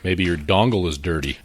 Maybe your dongle is dirty.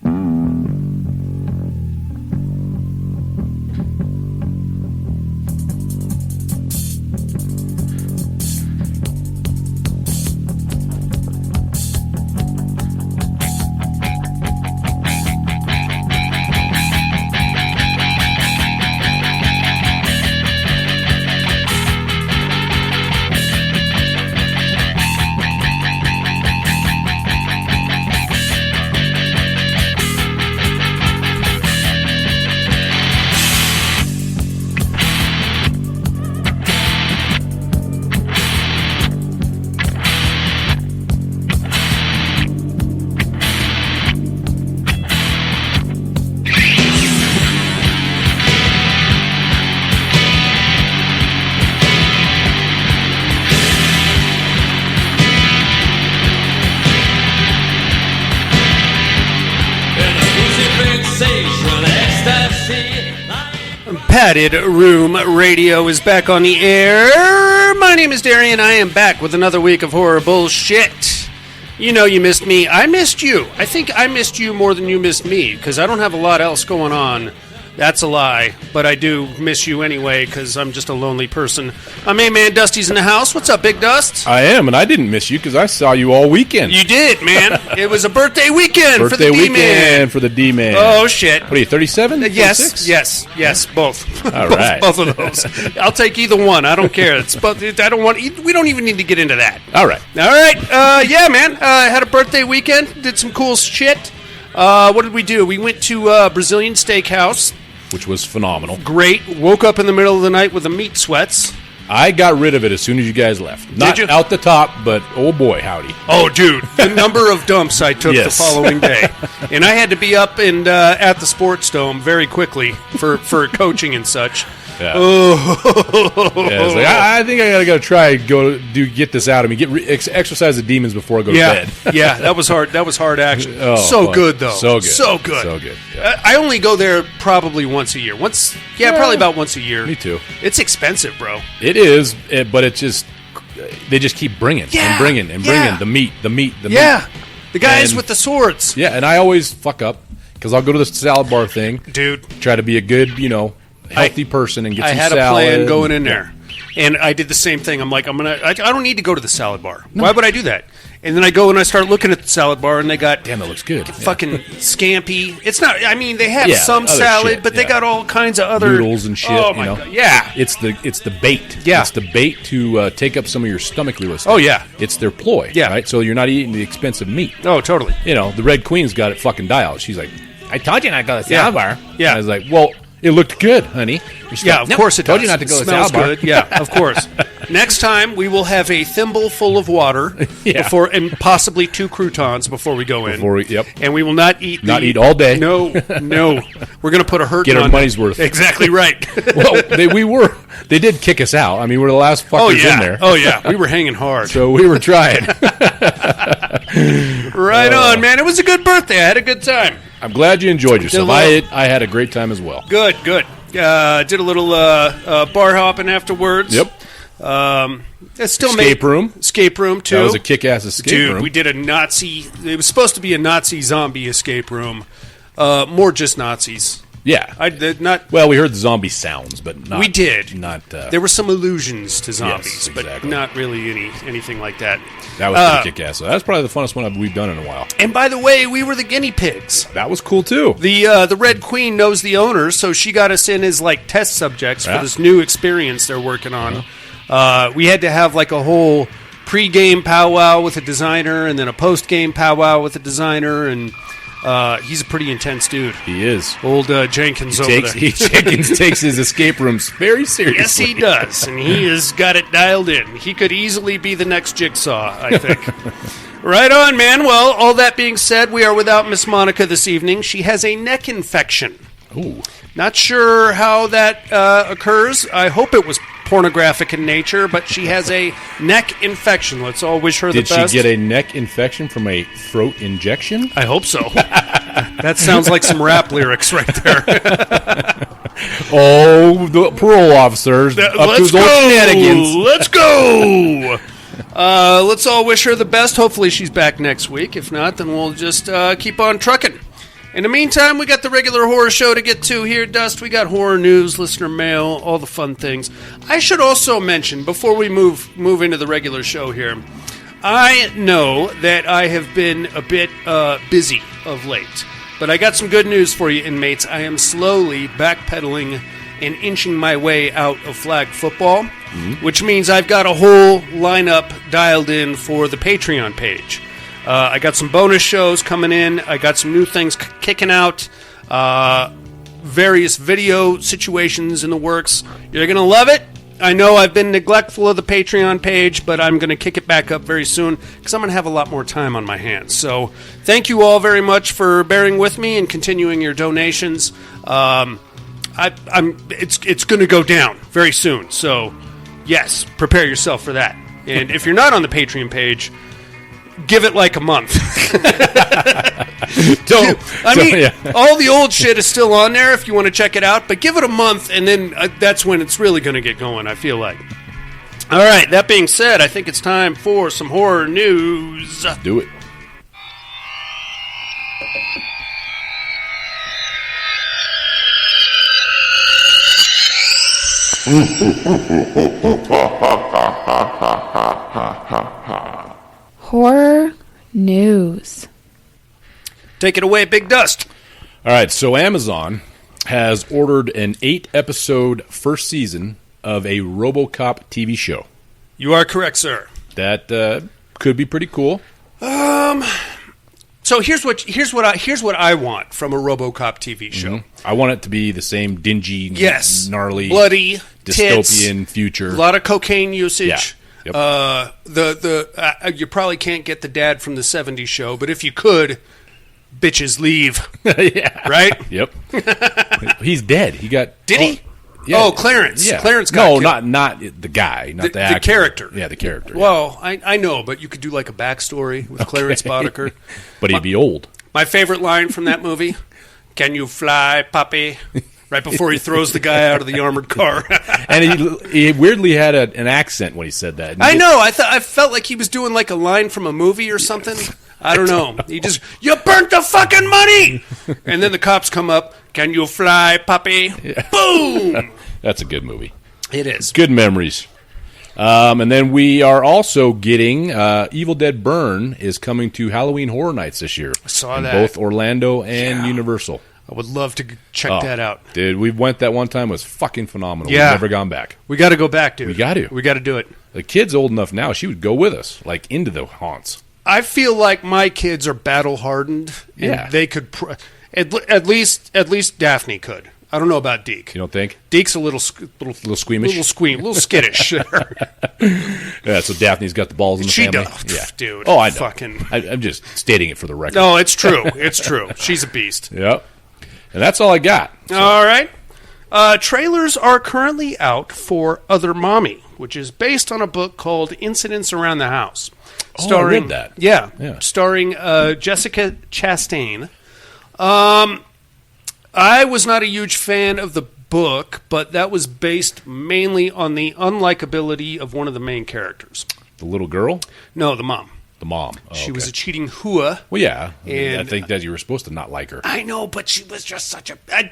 Padded Room Radio is back on the air. My name is Darian. I am back with another week of horror bullshit. You know you missed me. I missed you. I think I missed you more than you missed me, because I don't have a lot else going on. That's a lie, but I do miss you anyway, because I'm just a lonely person. My main man Dusty's in the house. What's up, Big Dust? I am, and I didn't miss you, because I saw you all weekend. You did, man. It was a birthday weekend for the Birthday D-Man. weekend for the D-Man. Oh, shit. What are you, 37? Yes, both. All right. both of those. I'll take either one. I don't care. It's both. We don't even need to get into that. All right. Yeah, man. Had a birthday weekend. Did some cool shit. What did we do? We went to Brazilian Steakhouse. Which was phenomenal. Great. Woke up in the middle of the night with the meat sweats. I got rid of it as soon as you guys left. Not Did you? Out the top, but oh boy, howdy. Oh, dude. The number of dumps I took Yes. the following day. And I had to be up and at the Sports Dome very quickly for coaching and such. Yeah. Oh. Yeah, it's like, I think I gotta try get this out of me. Exercise the demons before I go to bed. Yeah, that was hard. That was hard action. Oh, so fun. good though. So good. So good. So good. Yeah. I only go there probably once a year. Probably about once a year. Me too. It's expensive, bro. It is, but it's just they just keep bringing and bringing and bringing the meat. Yeah, the guys And- with the swords. Yeah, and I always fuck up because I'll go to the salad bar thing, Dude. try to be a good, healthy person and get some I had salad. a plan going in there, and I did the same thing. I'm like, I don't need to go to the salad bar. No. Why would I do that? And then I go and I start looking at the salad bar, and they got Damn, that looks good. fucking scampi. It's not. I mean, they have Yeah, some other salad, shit, but they yeah. got all kinds of other Noodles and shit. Oh my god! Yeah, it's the bait. Yeah. It's the bait to take up some of your stomach real estate. Oh, yeah. It's their ploy. Yeah. Right. So you're not eating the expensive meat. Oh, totally. The Red Queen's got it fucking dialed. She's like, I told you not to go to the salad bar. Yeah. And I was like, well, it looked good, honey. Yeah, of course it told does. you not to go to the Smells salad bar. good. Yeah, of course. Next time we will have a thimble full of water before, and possibly 2 croutons before we go in. Yep. And we will not eat. Eat all day. No. We're going to put a hurt. Get our money's worth. Exactly right. Well, they did kick us out. I mean, we're the last fuckers in there. Oh yeah, we were hanging hard. So we were trying. Right on, man. It was a good birthday. I had a good time. I'm glad you enjoyed yourself. I had a great time as well. Good. Did a little bar hopping afterwards. Yep. It's still Escape room too. That was a kick-ass escape room. We did a Nazi. It was supposed to be a Nazi zombie escape room. More just Nazis. Yeah. Well, we heard the zombie sounds, but not. We did. Not. There were some allusions to zombies, Yes, exactly. but not really anything like that. That was pretty kick-ass. So that's probably the funnest one we've done in a while. And by the way, we were the guinea pigs. That was cool too. The Red Queen knows the owners, so she got us in as like test subjects for this new experience they're working on. We had to have like a whole pre-game powwow with a designer, and then a post-game powwow with a designer, and he's a pretty intense dude. He is. Old Jenkins over there. Jenkins takes his escape rooms very seriously. Yes, he does, and he has got it dialed in. He could easily be the next Jigsaw, I think. Right on, man. Well, all that being said, we are without Miss Monica this evening. She has a neck infection. Ooh. Not sure how that occurs. I hope it was pornographic in nature, but she has a neck infection. Let's all wish her the best. Did she get a neck infection from a throat injection? I hope so. That sounds like some rap lyrics right there. Oh, the parole officers up to those shenanigans. Let's go! Let's all wish her the best. Hopefully she's back next week. If not, then we'll just keep on trucking. In the meantime, we got the regular horror show to get to here, Dust. We got horror news, listener mail, all the fun things. I should also mention, before we move into the regular show here, I know that I have been a bit busy of late, but I got some good news for you, inmates. I am slowly backpedaling and inching my way out of flag football, which means I've got a whole lineup dialed in for the Patreon page. I got some bonus shows coming in. I got some new things kicking out. Various video situations in the works. You're going to love it. I know I've been neglectful of the Patreon page, but I'm going to kick it back up very soon because I'm going to have a lot more time on my hands. So thank you all very much for bearing with me and continuing your donations. It's going to go down very soon. So yes, prepare yourself for that. And if you're not on the Patreon page, give it like a month. All the old shit is still on there if you want to check it out, but give it a month, and then that's when it's really going to get going, I feel like. All right, that being said, I think it's time for some horror news. Do it. Horror news. Take it away, Big Dust. All right, so Amazon has ordered an 8-episode first season of a RoboCop TV show. You are correct, sir. That could be pretty cool. So here's what I want from a RoboCop TV show. I want it to be the same dingy, gnarly, bloody, dystopian tits, future. A lot of cocaine usage. Yeah. Yep. You probably can't get the dad from the '70s show, but if you could, bitches leave. Yeah. Right? Yep. He's dead. He got. Did he? Yeah. Oh, Clarence. Yeah. Clarence got killed. not the guy, not the actor. The character. Yeah, the character. Well, I know, but you could do like a backstory with Clarence Boddicker. But he'd be old. My favorite line from that movie: "Can you fly, puppy?" Right before he throws the guy out of the armored car. And he weirdly had an accent when he said that. I know. I felt like he was doing like a line from a movie or something. I don't know. He just, "You burnt the fucking money!" And then the cops come up. "Can you fly, puppy?" Yeah. Boom! That's a good movie. It is. Good memories. And then we are also getting Evil Dead Burn is coming to Halloween Horror Nights this year. I saw in that. both Orlando and Universal. I would love to check that out. Dude, we went that one time. It was fucking phenomenal. Yeah. We've never gone back. We got to go back, dude. We got to. We got to do it. The kid's old enough now. She would go with us, like, into the haunts. I feel like my kids are battle hardened. Yeah. They could, at least Daphne could. I don't know about Deke. You don't think? Deke's a little squeamish? A little skittish. Yeah, so Daphne's got the balls in the She family. does. Yeah. Dude. Oh, I know. Fucking. I'm just stating it for the record. No, it's true. It's true. She's a beast. Yep. And that's all I got. So. All right. Trailers are currently out for Other Mommy, which is based on a book called Incidents Around the House. I read that. Yeah. Starring Jessica Chastain. I was not a huge fan of the book, but that was based mainly on the unlikability of one of the main characters. The little girl? No, the mom. The mom. Oh, She was a cheating hua. Well, yeah. And I think that you were supposed to not like her. I know, but she was just such a... I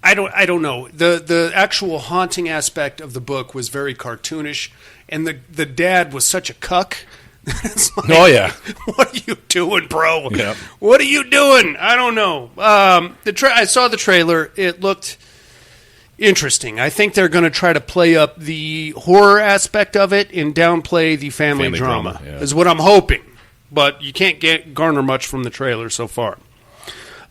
don't know. The actual haunting aspect of the book was very cartoonish, and the dad was such a cuck. It's like, oh, yeah. What are you doing, bro? Yeah. What are you doing? I don't know. I saw the trailer. It looked interesting. I think they're going to try to play up the horror aspect of it and downplay the family drama yeah. is what I'm hoping. But you can't garner much from the trailer so far.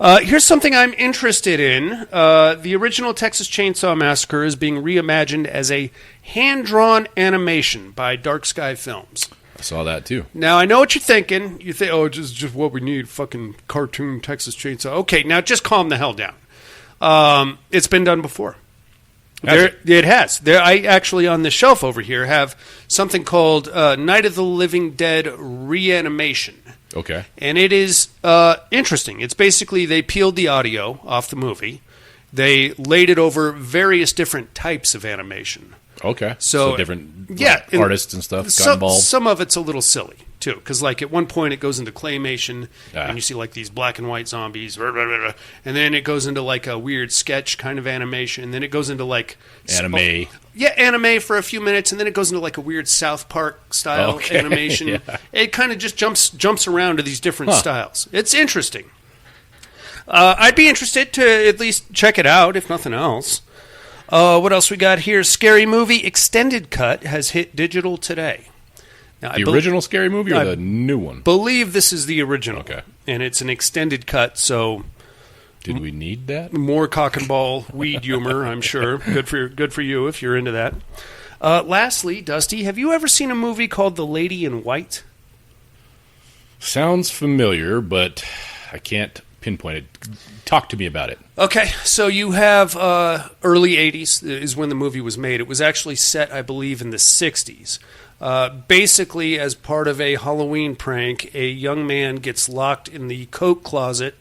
Here's something I'm interested in. The original Texas Chainsaw Massacre is being reimagined as a hand-drawn animation by Dark Sky Films. I saw that, too. Now, I know what you're thinking. You think, oh, just what we need, fucking cartoon Texas Chainsaw. Okay, now just calm the hell down. It's been done before. It has. I actually, on the shelf over here, have something called Night of the Living Dead Reanimation. Okay. And it is interesting. It's basically they peeled the audio off the movie. They laid it over various different types of animation. Okay. So different and artists and stuff got involved. Some of it's a little silly, too, because like at one point it goes into claymation, and you see like these black and white zombies, and then it goes into like a weird sketch kind of animation, and then it goes into like... Anime. Anime for a few minutes, and then it goes into like a weird South Park style animation. Yeah. It kind of just jumps around to these different styles. It's interesting. I'd be interested to at least check it out, if nothing else. What else we got here? Scary Movie Extended Cut has hit digital today. Now, The original Scary Movie or the new one? Believe this is the original. Okay. And it's an extended cut, so... Did we need that? More cock and ball weed humor, I'm sure. Good for you if you're into that. Lastly, Dusty, have you ever seen a movie called The Lady in White? Sounds familiar, but I can't pinpoint it. Talk to me about it. Okay, so you have early 80s is when the movie was made. It was actually set, I believe, in the 60s. Basically, as part of a Halloween prank, a young man gets locked in the coat closet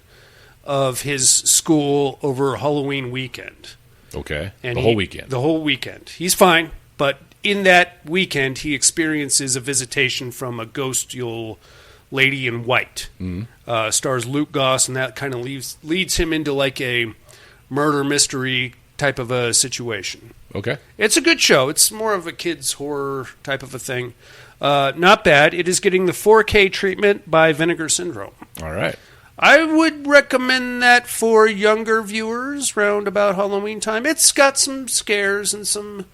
of his school over Halloween weekend. Okay. And the whole weekend. The whole weekend. He's fine, but in that weekend, he experiences a visitation from a ghostial lady in white. Mm-hmm. Stars Luke Goss, and that kind of leads him into like a murder mystery type of a situation. Okay. It's a good show. It's more of a kid's horror type of a thing. Not bad. It is getting the 4K treatment by Vinegar Syndrome. All right. I would recommend that for younger viewers round about Halloween time. It's got some scares and some,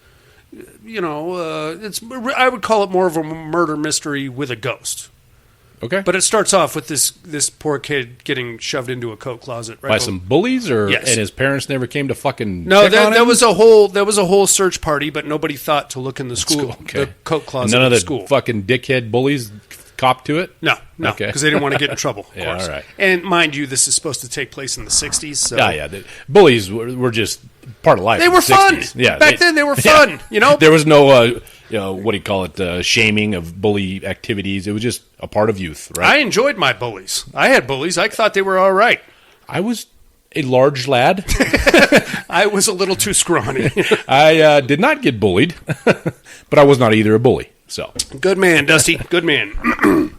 I would call it more of a murder mystery with a ghost. Okay. But it starts off with this poor kid getting shoved into a coat closet by some bullies, and his parents never came to fucking no. Check on him? There was a whole search party, but nobody thought to look in the school, the coat closet. And none of the school. fucking dickhead bullies cop to it? No, because they didn't want to get in trouble, of yeah, course. All right. And mind you, this is supposed to take place in the 60s. So. The bullies were just part of life. They were fun. Yeah, Back then they were fun, There was no, what do you call it, shaming of bully activities. It was just a part of youth, right? I enjoyed my bullies. I had bullies. I thought they were all right. I was a large lad. I was a little too scrawny. I did not get bullied, but I was not either a bully. So good man, Dusty. Good man.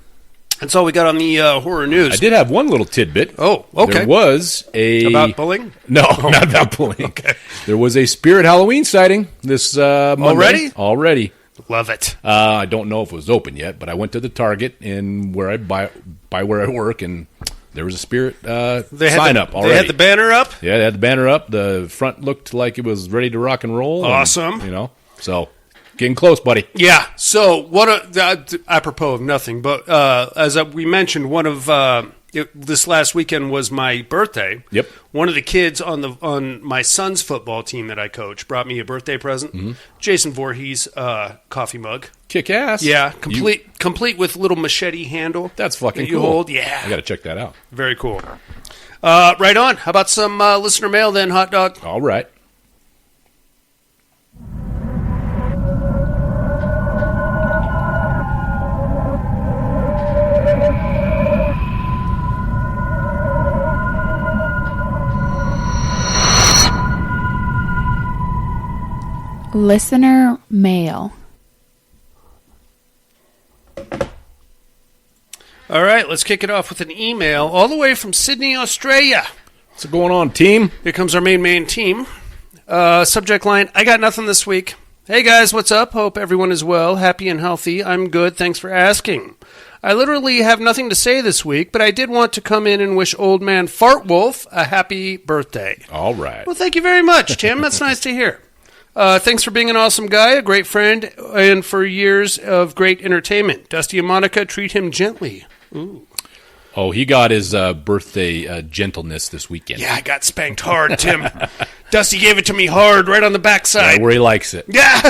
That's all we got on the horror news. I did have one little tidbit. Oh, okay. There was about bullying? No, not about bullying. Okay. There was a Spirit Halloween sighting this Monday. Already. Love it. I don't know if it was open yet, but I went to the Target in where I buy where I work, and there was a Spirit sign up already. They had the banner up? Yeah, they had the banner up. The front looked like it was ready to rock and roll. Awesome. And, so getting close, buddy. Yeah. So apropos of nothing, but as we mentioned, one of this last weekend was my birthday. Yep. One of the kids on my son's football team that I coach brought me a birthday present. Mm-hmm. Jason Voorhees coffee mug. Kick ass. Yeah, complete with little machete handle. That's fucking cool. Hold. Yeah. I got to check that out. Very cool. Right on. How about some listener mail then, Hot Dog? All right. Listener mail. All right, let's kick it off with an email all the way from Sydney, Australia. What's going on, team? Here comes our main team. Subject line, I got nothing this week. Hey guys, what's up? Hope everyone is well, happy and healthy. I'm good, thanks for asking. I literally have nothing to say this week, but I did want to come in and wish old man Fart Wolf a happy birthday. All right. Well, thank you very much, Tim. That's nice to hear. Thanks for being an awesome guy, a great friend, and for years of great entertainment. Dusty and Monica, treat him gently. Ooh. Oh, he got his birthday gentleness this weekend. Yeah, I got spanked hard, Tim. Dusty gave it to me hard, right on the backside. Right where he likes it. Yeah.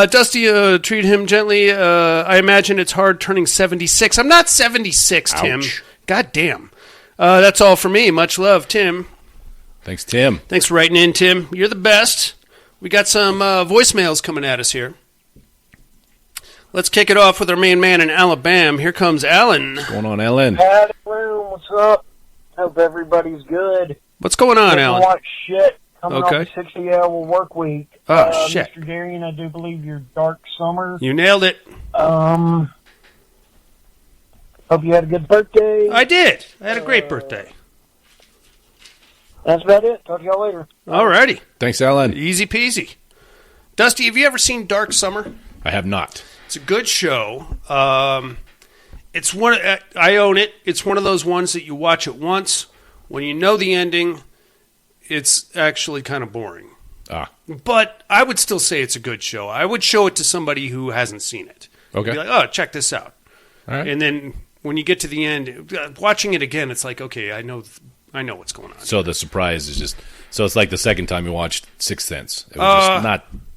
Dusty, treat him gently. I imagine it's hard turning 76. I'm not 76, Tim. Ouch. God damn. That's all for me. Much love, Tim. Thanks, Tim. Thanks for writing in, Tim. You're the best. We got some voicemails coming at us here. Let's kick it off with our main man in Alabama. Here comes Alan. What's going on, Alan? Howdy, what's up? Hope everybody's good. What's going on, Alan? Watch shit. coming Okay. off a 60-hour work week. Oh, shit. Mr. Darian, I do believe your Dark Summer. You nailed it. Hope you had a good birthday. I did. I had a great birthday. That's about it. Talk to y'all later. Alrighty. Thanks, Alan. Easy peasy. Dusty, have you ever seen Dark Summer? I have not. It's a good show. It's one. I own it. It's one of those ones that you watch it once. When you know the ending, it's actually kind of boring. But I would still say it's a good show. I would show it to somebody who hasn't seen it. Okay. Be like, oh, check this out. All right. And then when you get to the end, watching it again, it's like, okay, I know what's going on. So the surprise is just so it's like the second time you watched Sixth Sense. It was just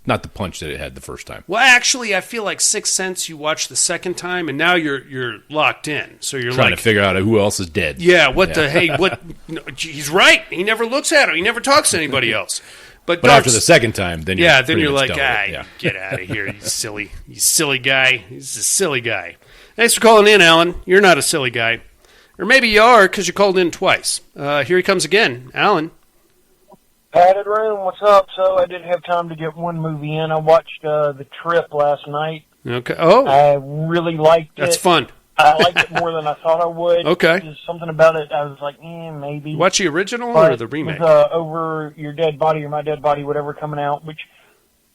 not the punch that it had the first time. Well, actually, I feel like Sixth Sense you watch the second time, and now you're locked in. So you're Trying like, to figure out who else is dead. yeah, what the hey, what? No, he's right. He never looks at him. He never talks to anybody else. But after the second time, then then pretty you're much like, done with it. get out of here, you silly guy. He's a silly guy. Thanks for calling in, Alan. You're not a silly guy, or maybe you are because you called in twice. Here he comes again, Alan. Padded Room, what's up? So I did have time to get one movie in. I watched The Trip last night. Okay. Oh, I really liked it. that's fun. I liked it more than I thought I would. Okay. There's something about it, I was like, maybe. Watch the original But or the remake? With, Over Your Dead Body or My Dead Body, whatever, coming out, which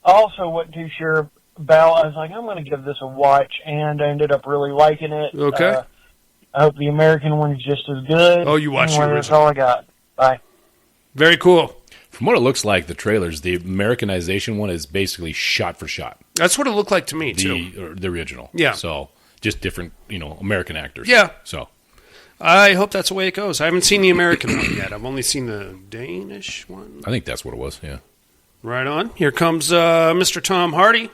I also wasn't too sure about. I was like, I'm going to give this a watch, and I ended up really liking it. Okay. I hope the American one's just as good. Oh, you watched the Anyway, That's original. all I got. Bye. Very cool. From what it looks like, the trailers, the Americanization one is basically shot for shot. That's what it looked like to me too. The original. Yeah. So just different, American actors. Yeah. So I hope that's the way it goes. I haven't seen the American one yet. I've only seen the Danish one. I think that's what it was. Yeah. Right on. Here comes Mr. Tom Hardy.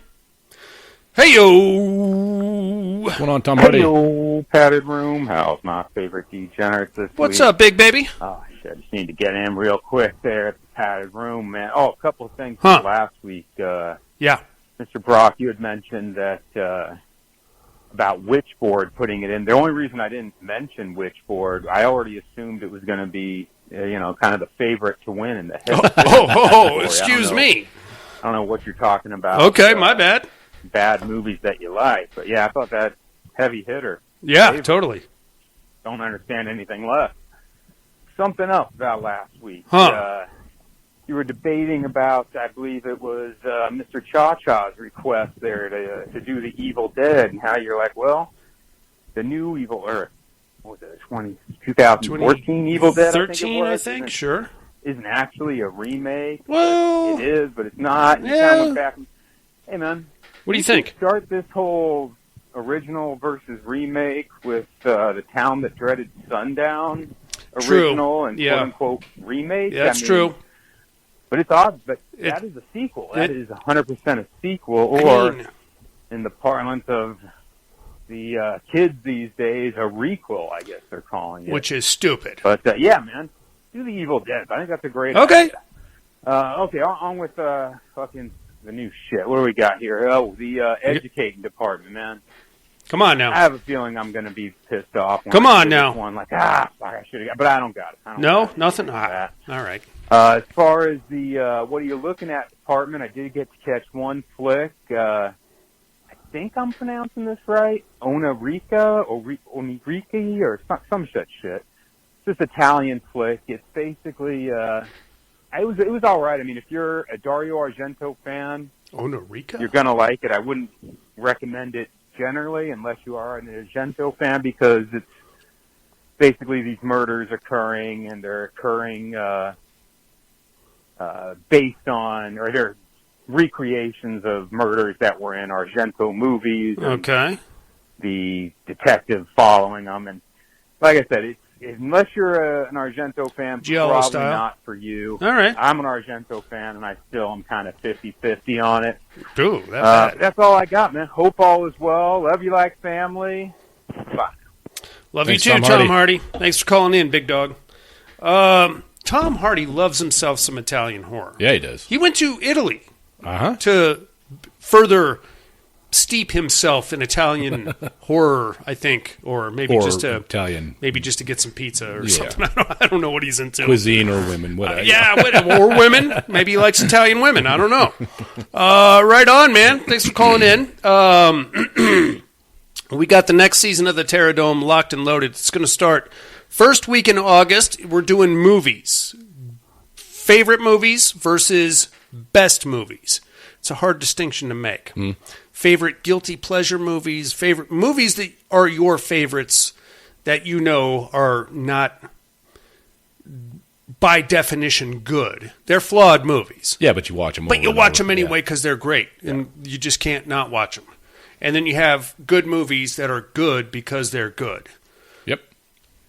Hey yo! What's going on, Tom Hardy? Hello, Padded Room. How's my favorite degenerates this What's week? up, big baby? Oh, shit. I just need to get in real quick there at the Padded Room, man. Oh, a couple of things Huh. from last week. Yeah. Mr. Brock, you had mentioned that about Witchboard putting it in. The only reason I didn't mention Witchboard, I already assumed it was going to be, kind of the favorite to win in the Excuse me. I don't know what you're talking about. Okay, my bad. Bad movies that you like. But, yeah, I thought that heavy hitter. Yeah, favorite. totally. Don't understand anything less. Something else about last week. Huh. You were debating about, I believe it was Mr. Cha-Cha's request there to do the Evil Dead, and how you're like, well, the new Evil, or what was it, 2014 Evil Dead, 13, I think. Sure. Isn't actually a remake. Well, It is, but it's not. You yeah. kind of went back and, hey, man. What do you think? Start this whole original versus remake with the Town That Dreaded Sundown original True. and Yeah. quote-unquote remake. Yeah, that's true. But it's odd, but that is a sequel. That is 100% a sequel, or in the parlance of the kids these days, a requel, I guess they're calling it. Which is stupid. But, yeah, man, do the Evil Dead. I think that's a great Okay. idea. Okay, on with fucking the new shit. What do we got here? Oh, the educating department, man. Come on now. I have a feeling I'm going to be pissed off. Come on this now. One, like, fuck, I should have got, but I don't got it. No, nothing. That. All right. As far as the what are you looking at department, I did get to catch one flick. I think I'm pronouncing this right. Onirica or Oniriki or some such shit. It's this Italian flick. It's basically it was all right. I mean, if you're a Dario Argento fan, Onirica? you're gonna like it. I wouldn't recommend it generally unless you are an Argento fan, because it's basically these murders occurring, and they're occurring based on, or they're recreations of murders that were in Argento movies. Okay. The detective following them, and like I said, unless you're an Argento fan, Giallo probably style. not for you. All right. I'm an Argento fan, and I still am kind of 50-50 on it. Ooh, that's That's all I got, man. Hope all is well. Love you like family. Bye. Love Thanks, you too, Tom Tom Hardy. Thanks for calling in, big dog. Tom Hardy loves himself some Italian horror. Yeah, he does. He went to Italy Uh-huh. to further steep himself in Italian horror, I think, or maybe Or just to Italian get some pizza or something. I don't know what he's into. cuisine or women, whatever. Or women. Maybe he likes Italian women. I don't know. Right on, man. Thanks for calling in. We got the next season of the Terror Dome locked and loaded. It's going to start first week in August. We're doing movies. Favorite movies versus best movies. It's a hard distinction to make. Favorite guilty pleasure movies, favorite movies that are your favorites that you know are not by definition good. They're flawed movies. Yeah, but you watch them. But you watch them anyway because they're great, and you just can't not watch them. And then you have good movies that are good because they're good. Yep.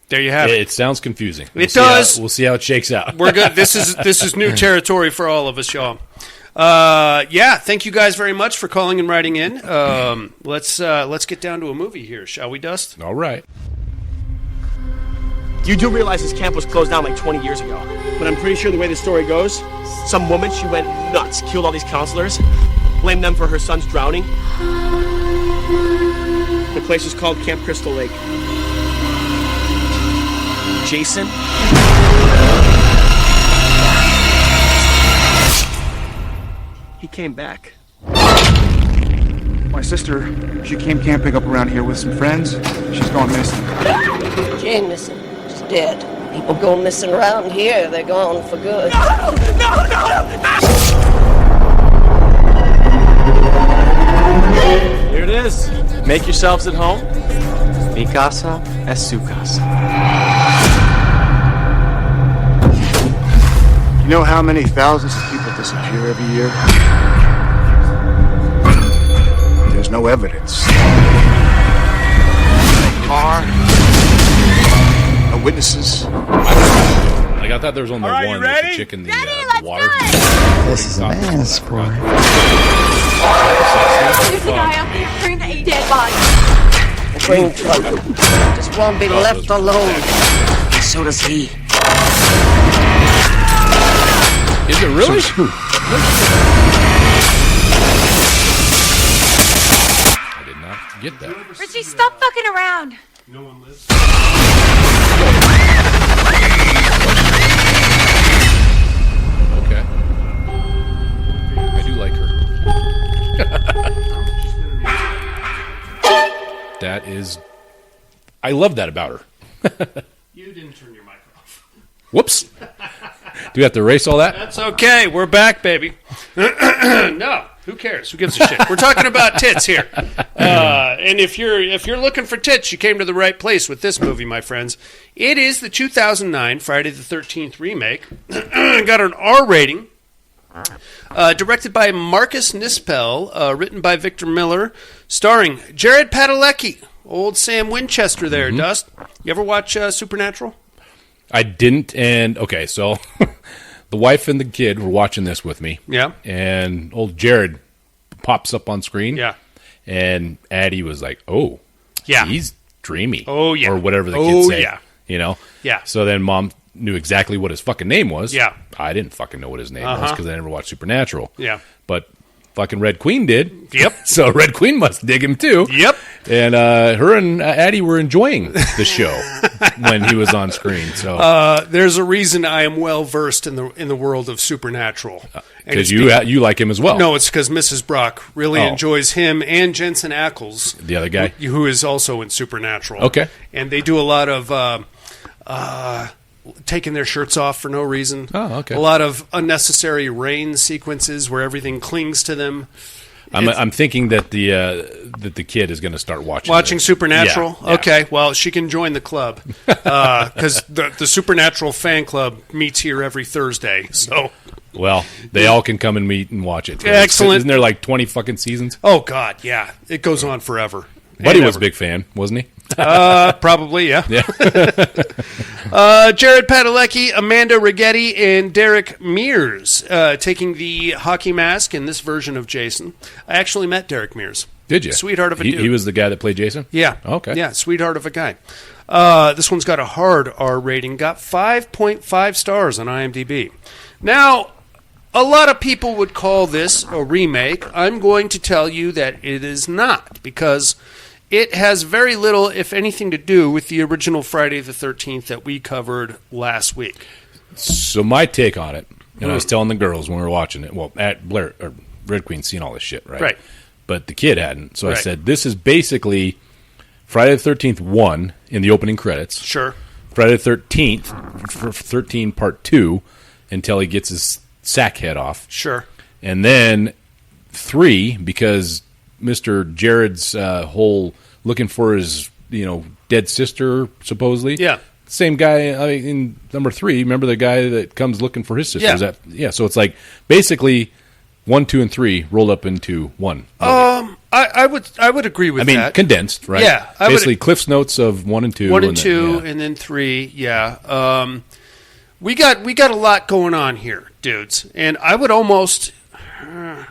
There you have it. It sounds confusing. It does. We'll see how it shakes out. We're good. This is new territory for all of us, y'all. Thank you guys very much for calling and writing in. Let's get down to a movie here, shall we, Dust? All right. You do realize this camp was closed down like 20 years ago. But I'm pretty sure the way the story goes, some woman, she went nuts, killed all these counselors, blamed them for her son's drowning. The place is called Camp Crystal Lake. Jason? He came back. My sister, she came camping up around here with some friends. She's gone missing. She ain't missing. She's dead. People go missing around here. They're gone for good. Here it is. Make yourselves at home. Mi casa es su casa. You know how many thousands of people disappear every year? There's no evidence. No car. No witnesses. Like, I thought there was only one with the chick in the, the water. This is a man's sport. There's a guy up there carrying a dead body. Bring trouble. Just won't be left alone. And so does he. Is it really? I did not get that. Richie, stop fucking around. No one lives. Okay. I do like her. That is... I love that about her. You didn't turn your mic off. Whoops. Do we have to erase all that? That's okay. We're back, baby. No, who cares? Who gives a shit? We're talking about tits here. And if you're looking for tits, you came to the right place with this movie, my friends. It is the 2009 Friday the 13th remake. Got an R rating. Directed by Marcus Nispel, written by Victor Miller, starring Jared Padalecki, old Sam Winchester there, Dust. You ever watch Supernatural? I didn't, and okay, so the wife and the kid were watching this with me. Yeah. And old Jared pops up on screen. Yeah. And Addie was like, oh, yeah, he's dreamy. Oh, yeah. Or whatever the kids say. Yeah. You know? Yeah. So then Mom knew exactly what his fucking name was. Yeah. I didn't fucking know what his name was because I never watched Supernatural. Yeah. But fucking Red Queen did. Yep. So Red Queen must dig him too. Yep. And her and Addie were enjoying the show when he was on screen. So there's a reason I am well versed in the world of Supernatural. Because you like him as well. No, it's because Mrs. Brock really enjoys him and Jensen Ackles, the other guy, who is also in Supernatural. Okay. And they do a lot of taking their shirts off for no reason. Oh, okay. A lot of unnecessary rain sequences where everything clings to them. I'm thinking that the kid is going to start watching Supernatural. Yeah. Okay, well, she can join the club because the Supernatural fan club meets here every Thursday. So, well, they all can come and meet and watch it. Excellent. Isn't there like 20 fucking seasons? Oh God, yeah, it goes on forever. Buddy was a big fan, wasn't he? Probably, yeah. Jared Padalecki, Amanda Rigetti, and Derek Mears taking the hockey mask in this version of Jason. I actually met Derek Mears. Did you? Sweetheart of a dude. He was the guy that played Jason? Yeah. Okay. Yeah, sweetheart of a guy. This one's got a hard R rating. Got 5.5 stars on IMDb. Now, A lot of people would call this a remake. I'm going to tell you that it is not, because it has very little, if anything, to do with the original Friday the 13th that we covered last week. So my take on it, and I was telling the girls when we were watching it, well, at Blair or Red Queen's seen all this shit, right? Right. But the kid hadn't. So I Right. said, this is basically Friday the 13th 1 in the opening credits. Sure. Friday the 13th, 13 part 2, until he gets his sack head off. Sure. And then 3, because Mr. Jared's whole looking for his, dead sister, supposedly. Yeah. Same guy in number 3. Remember the guy that comes looking for his sister? Yeah. So it's like basically 1, 2, and 3 rolled up into one. I would agree with that. Condensed, right? Yeah, basically Cliff's notes of 1 and 2. 1 and 2, and then 3. Yeah. We got a lot going on here, dudes, and I would almost,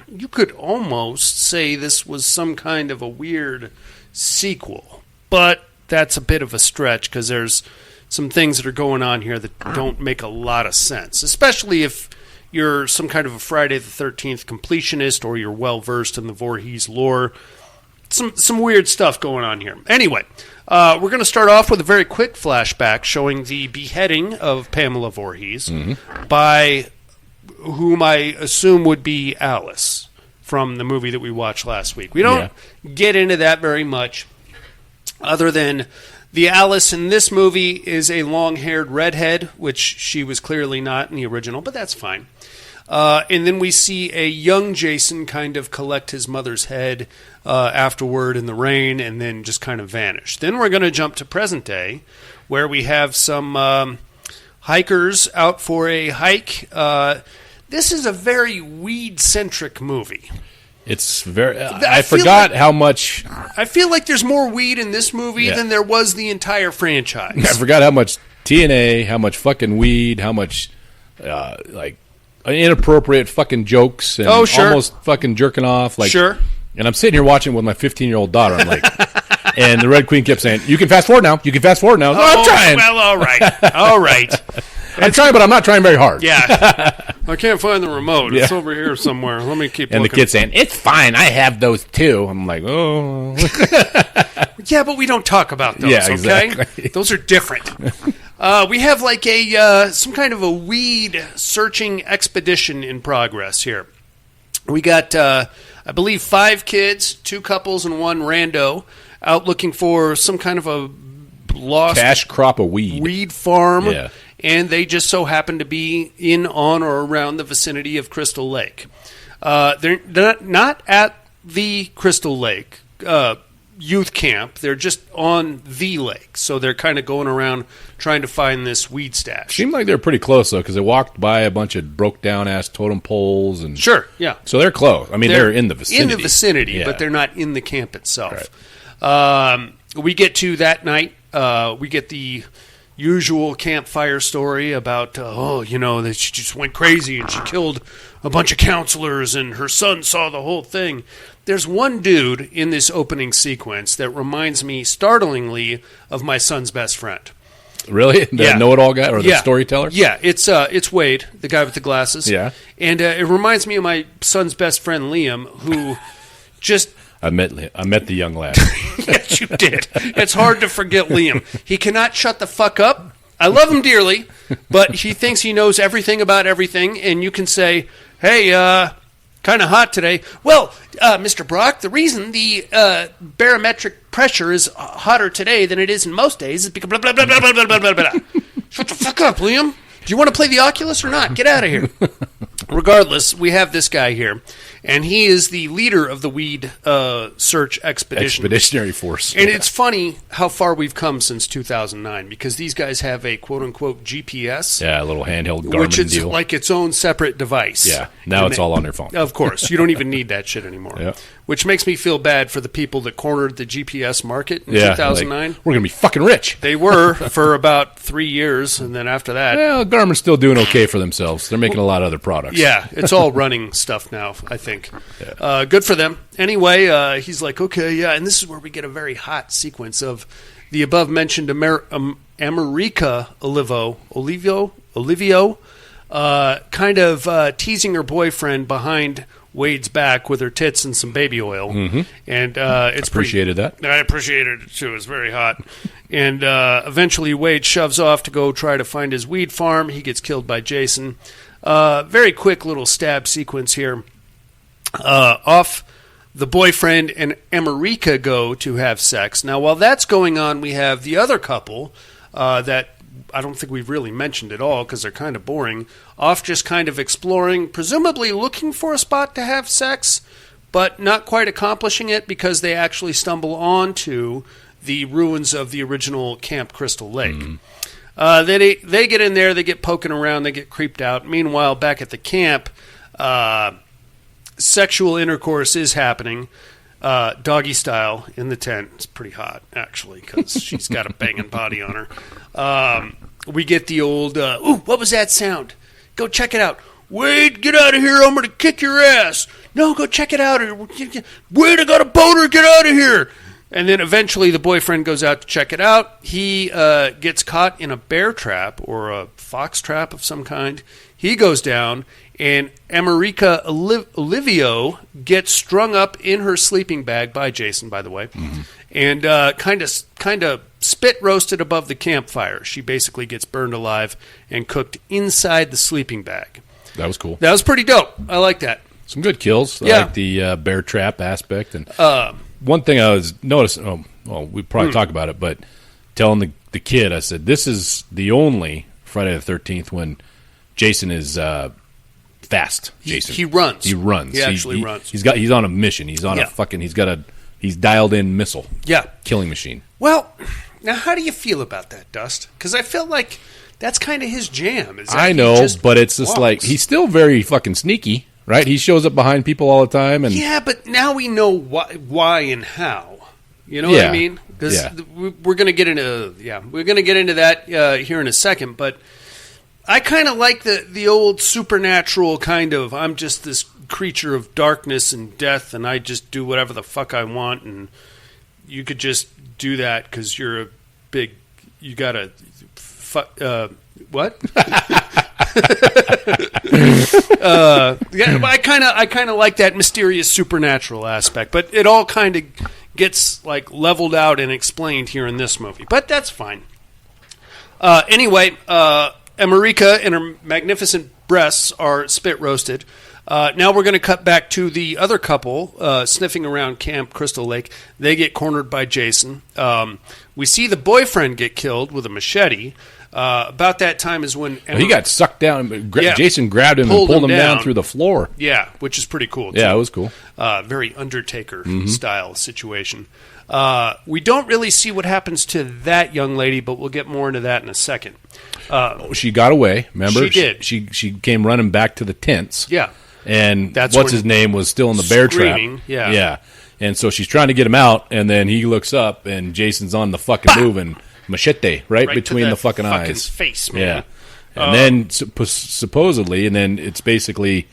you could almost say this was some kind of a weird sequel, but that's a bit of a stretch because there's some things that are going on here that don't make a lot of sense, especially if you're some kind of a Friday the 13th completionist or you're well-versed in the Voorhees lore. Some weird stuff going on here. Anyway, we're going to start off with a very quick flashback showing the beheading of Pamela Voorhees by whom I assume would be Alice from the movie that we watched last week. We don't get into that very much, other than the Alice in this movie is a long-haired redhead, which she was clearly not in the original, but that's fine. And then we see a young Jason kind of collect his mother's head afterward in the rain and then just kind of vanish. Then we're going to jump to present day, where we have some hikers out for a hike. This is a very weed-centric movie. It's very. I forgot how much. I feel like there's more weed in this movie than there was the entire franchise. I forgot how much TNA, how much fucking weed, how much inappropriate fucking jokes, and almost fucking jerking off. And I'm sitting here watching with my 15-year-old daughter. I'm like, and the Red Queen kept saying, "You can fast forward now. You can fast forward now." I'm trying. Well, all right. I'm trying, but I'm not trying very hard. Yeah. I can't find the remote. It's over here somewhere. Let me keep looking. And the kid's saying, "It's fine. I have those too." I'm like, "Oh." Yeah, but we don't talk about those, exactly. Okay? Those are different. We have like some kind of a weed searching expedition in progress here. We got, I believe, 5 kids, 2 couples, and 1 rando out looking for some kind of a lost cash crop of weed farm. Yeah. And they just so happen to be in, on, or around the vicinity of Crystal Lake. They're not at the Crystal Lake youth camp. They're just on the lake. So they're kind of going around trying to find this weed stash. Seemed like they're pretty close, though, because they walked by a bunch of broke-down-ass totem poles. And Sure, yeah. So they're close. I mean, they're in the vicinity. In the vicinity, but they're not in the camp itself. Right. We get to that night. We get the usual campfire story about, that she just went crazy and she killed a bunch of counselors and her son saw the whole thing. There's one dude in this opening sequence that reminds me startlingly of my son's best friend. Really? The know-it-all guy or the storyteller? Yeah, it's Wade, the guy with the glasses. Yeah. And it reminds me of my son's best friend, Liam, who just... I met the young lad. Yes, you did. It's hard to forget Liam. He cannot shut the fuck up. I love him dearly, but he thinks he knows everything about everything, and you can say, hey, kind of hot today. Well, Mr. Brock, the reason the barometric pressure is hotter today than it is in most days is because blah, blah, blah, blah, blah, blah, blah, blah. Shut the fuck up, Liam. Do you want to play the Oculus or not? Get out of here. Regardless, we have this guy here, and he is the leader of the weed search expedition. Expeditionary force. And it's funny how far we've come since 2009, because these guys have a quote-unquote GPS. Yeah, a little handheld Garmin which is deal. like its own separate device. Yeah, now it's all on their phone. Of course. You don't even need that shit anymore. Yeah. Which makes me feel bad for the people that cornered the GPS market in 2009. Like, we're going to be fucking rich. They were for about 3 years, and then after that... Well, Garmin's still doing okay for themselves. They're making a lot of other products. Yeah, it's all running stuff now, I think. Yeah. Good for them. Anyway, he's like, okay, yeah, and this is where we get a very hot sequence of the above-mentioned America Olivio, kind of teasing her boyfriend behind Wade's back with her tits and some baby oil. Mm-hmm. And it's appreciated that. I appreciated it too. It was very hot. And eventually Wade shoves off to go try to find his weed farm. He gets killed by Jason. Very quick little stab sequence here. Off the boyfriend and America go to have sex. Now, while that's going on, we have the other couple that I don't think we've really mentioned at all because they're kind of boring, off just kind of exploring, presumably looking for a spot to have sex, but not quite accomplishing it because they actually stumble onto the ruins of the original Camp Crystal Lake. Mm-hmm. They get in there, they get poking around, they get creeped out. Meanwhile, back at the camp, sexual intercourse is happening, doggy style in the tent. It's pretty hot, actually, because she's got a banging body on her. We get the old, ooh, what was that sound? Go check it out. Wade, get out of here. I'm going to kick your ass. No, go check it out. Wade, I got a boner. Get out of here. And then eventually the boyfriend goes out to check it out. He gets caught in a bear trap or a fox trap of some kind. He goes down, and America Olivio gets strung up in her sleeping bag by Jason, by the way, and kind of spit roasted above the campfire. She basically gets burned alive and cooked inside the sleeping bag. That was cool. That was pretty dope. I like that. Some good kills. I like the bear trap aspect. And one thing I was noticing, we probably talk about it, but telling the kid, I said, this is the only Friday the 13th when Jason is fast. Jason. He runs. He runs. He actually runs. He's on a mission. He's on he's dialed in missile. Yeah. Killing machine. Well, now how do you feel about that, Dust? Because I feel like that's kind of his jam. I know, but it's just like, he's still very fucking sneaky, right? He shows up behind people all the time. And yeah, but now we know why and how. You know what I mean? Because we're going to get into that here in a second, but I kind of like the old supernatural kind of, I'm just this creature of darkness and death, and I just do whatever the fuck I want, and you could just do that because you're a big, you got a, what? I kind of like that mysterious supernatural aspect, but it all kind of gets like leveled out and explained here in this movie, but that's fine. Anyway, America and her magnificent breasts are spit roasted. Now we're going to cut back to the other couple sniffing around Camp Crystal Lake. They get cornered by Jason. We see the boyfriend get killed with a machete. About that time is when he got sucked down. Jason grabbed him and pulled him down through the floor. Yeah, which is pretty cool, too. Yeah, it was cool. Very Undertaker-style situation. We don't really see what happens to that young lady, but we'll get more into that in a second. She got away, remember? She did. She came running back to the tents. Yeah. And what's his name was still in the bear trap. Yeah. Yeah. And so she's trying to get him out, and then he looks up, and Jason's on the fucking move, and machete right between the fucking eyes. Face, man. Yeah. And then supposedly, and then it's basically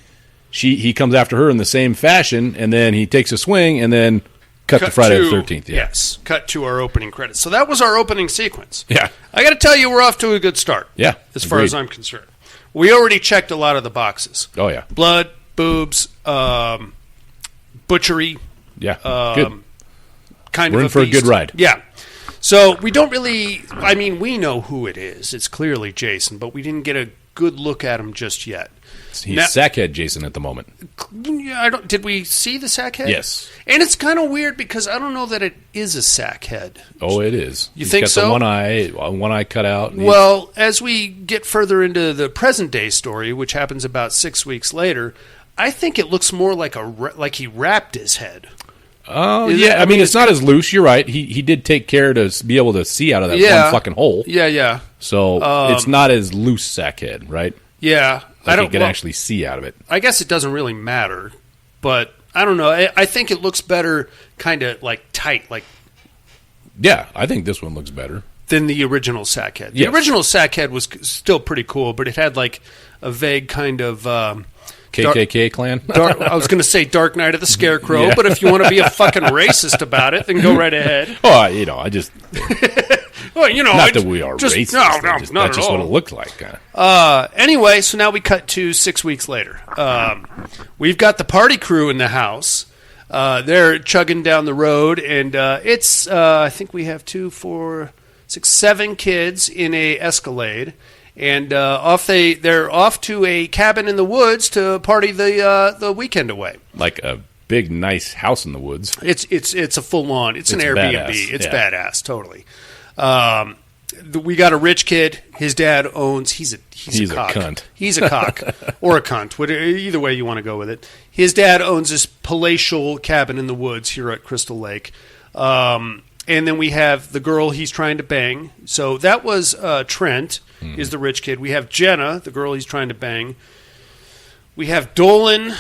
he comes after her in the same fashion, and then he takes a swing, and then cut to Friday the 13th. Yeah. Yes, cut to our opening credits. So that was our opening sequence. Yeah. I got to tell you, we're off to a good start. Yeah. As far as I'm concerned. We already checked a lot of the boxes. Oh, yeah. Blood, boobs, butchery. Yeah. Good. Kind we're of in for a good ride. Yeah. So we don't really, I mean, we know who it is. It's clearly Jason, but we didn't get a good look at him just yet. He's Sackhead Jason at the moment. Did we see the Sackhead? Yes. And it's kind of weird because I don't know that it is a Sackhead. Oh, it is. He's think so? One eye cut out. Well, as we get further into the present day story, which happens about 6 weeks later, I think it looks more like he wrapped his head. Oh, yeah. I mean, it's not as loose. You're right. He did take care to be able to see out of that one fucking hole. Yeah, yeah. So it's not as loose Sackhead, right? Yeah. Like you can actually see out of it. I guess it doesn't really matter, but I don't know. I think it looks better kind of like tight. Yeah, I think this one looks better. Than the original Sackhead. The Yes. original Sackhead was still pretty cool, but it had like a vague kind of KKK clan? I was going to say Dark Knight of the Scarecrow, but if you want to be a fucking racist about it, then go right ahead. Oh, I just... Well, not that we are racist. No, not that's just all. what it looked like. Anyway, so now we cut to 6 weeks later. We've got the party crew in the house. They're chugging down the road, and it's I think we have 2, 4, 6, 7 kids in a Escalade, and they're off to a cabin in the woods to party the weekend away. Like a big, nice house in the woods. It's a full on. It's an Airbnb. Badass. It's badass, totally. We got a rich kid. His dad owns. He's a cock. Cunt. He's a cock or a cunt. Either way you want to go with it. His dad owns this palatial cabin in the woods here at Crystal Lake. And then we have the girl he's trying to bang. So that was Trent, is the rich kid. We have Jenna, the girl he's trying to bang. We have Dolan.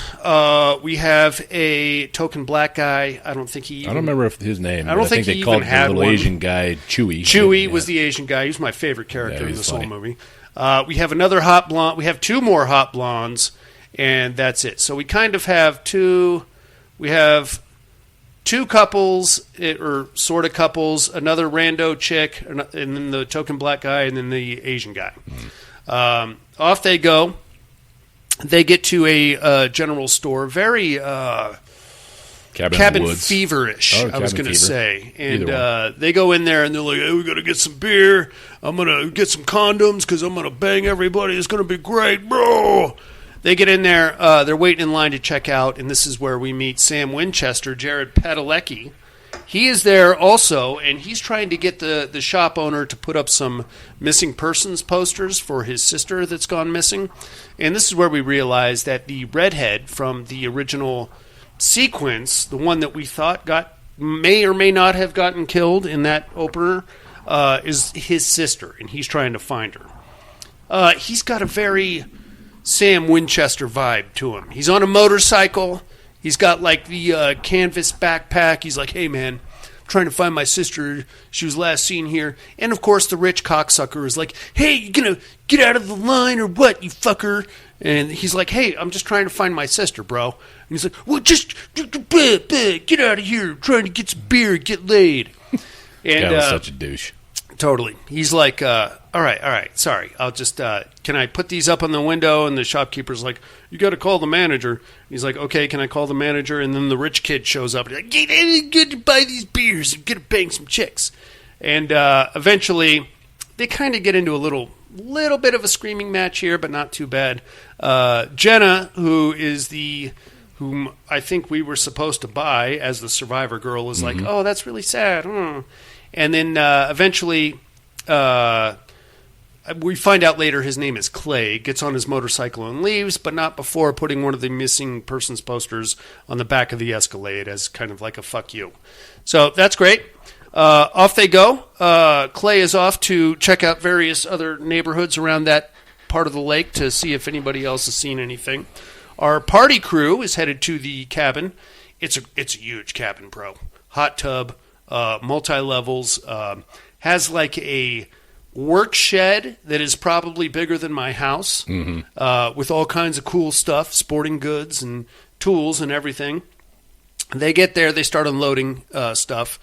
We have a token black guy. I don't think he. I don't remember his name. I don't think they he called even had the little one. Asian guy Chewy. Chewy was the Asian guy. He was my favorite character in this whole movie. We have another hot blonde. We have 2 more hot blondes, and that's it. So we kind of have 2. We have 2 couples, or sort of couples. Another rando chick, and then the token black guy, and then the Asian guy. Off they go. They get to a general store, very cabin feverish, I was going to say. And they go in there, and they're like, hey, we got to get some beer. I'm going to get some condoms because I'm going to bang everybody. It's going to be great, bro. They get in there. They're waiting in line to check out, and this is where we meet Sam Winchester, Jared Padalecki. He is there also, and he's trying to get the shop owner to put up some missing persons posters for his sister that's gone missing. And this is where we realize that the redhead from the original sequence, the one that we thought may or may not have gotten killed in that opener, is his sister, and he's trying to find her. He's got a very Sam Winchester vibe to him. He's on a motorcycle. He's got like the canvas backpack. He's like, hey, man, I'm trying to find my sister. She was last seen here. And, of course, the rich cocksucker is like, hey, you going to get out of the line or what, you fucker? And he's like, hey, I'm just trying to find my sister, bro. And he's like, well, just get out of here. I'm trying to get some beer and get laid. And that was such a douche. Totally. He's like, all right, sorry. I'll just, can I put these up on the window? And the shopkeeper's like, you got to call the manager. And he's like, okay, can I call the manager? And then the rich kid shows up and he's like, get to buy these beers and get to bang some chicks. And eventually, they kind of get into a little bit of a screaming match here, but not too bad. Jenna, whom I think we were supposed to buy as the survivor girl, is like, oh, that's really sad. And then eventually, we find out later his name is Clay, gets on his motorcycle and leaves, but not before putting one of the missing persons posters on the back of the Escalade as kind of like a fuck you. So that's great. Off they go. Clay is off to check out various other neighborhoods around that part of the lake to see if anybody else has seen anything. Our party crew is headed to the cabin. It's a huge cabin, bro. Hot tub. Multi-levels, has like a work shed that is probably bigger than my house, with all kinds of cool stuff, sporting goods and tools and everything. They get there, they start unloading stuff.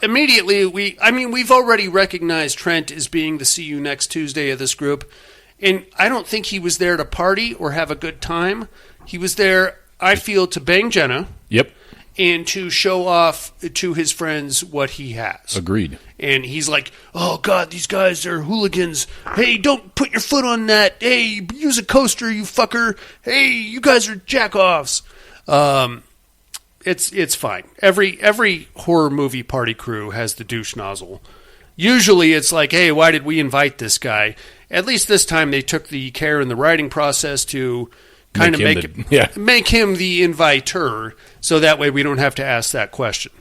Immediately, we've already recognized Trent as being the See You Next Tuesday of this group, and I don't think he was there to party or have a good time. He was there, I feel, to bang Jenna. Yep. And to show off to his friends what he has. Agreed. And he's like, oh, God, these guys are hooligans. Hey, don't put your foot on that. Hey, use a coaster, you fucker. Hey, you guys are jack-offs. It's fine. Every horror movie party crew has the douche nozzle. Usually it's like, hey, why did we invite this guy? At least this time they took the care in the writing process to kind of make him the inviter, so that way we don't have to ask that question.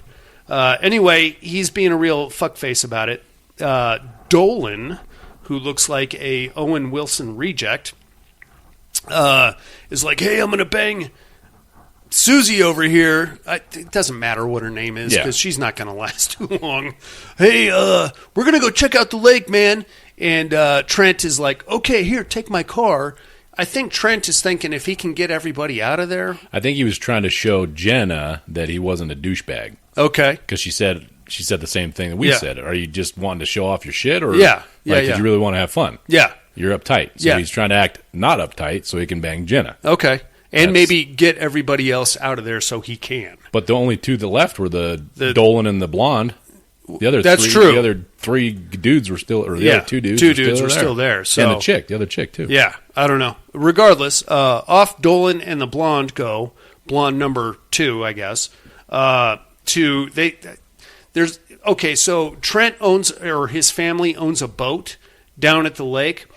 Anyway, he's being a real fuckface about it. Dolan, who looks like a Owen Wilson reject, is like, hey, I'm going to bang Susie over here. It doesn't matter what her name is, because she's not going to last too long. Hey, we're going to go check out the lake, man. And Trent is like, okay, here, take my car. I think Trent is thinking if he can get everybody out of there. I think he was trying to show Jenna that he wasn't a douchebag. Okay. Because she said the same thing that we said. Are you just wanting to show off your shit? Or did you really want to have fun? Yeah. You're uptight. So he's trying to act not uptight so he can bang Jenna. Okay. And maybe get everybody else out of there so he can. But the only two that left were the Dolan and the blonde. The other true. The other three dudes were still, or the other two dudes. Were still there. So. And the other chick too. Yeah, I don't know. Regardless, off Dolan and the blonde go. Blonde number 2, I guess. So Trent owns, or his family owns a boat down at the lake.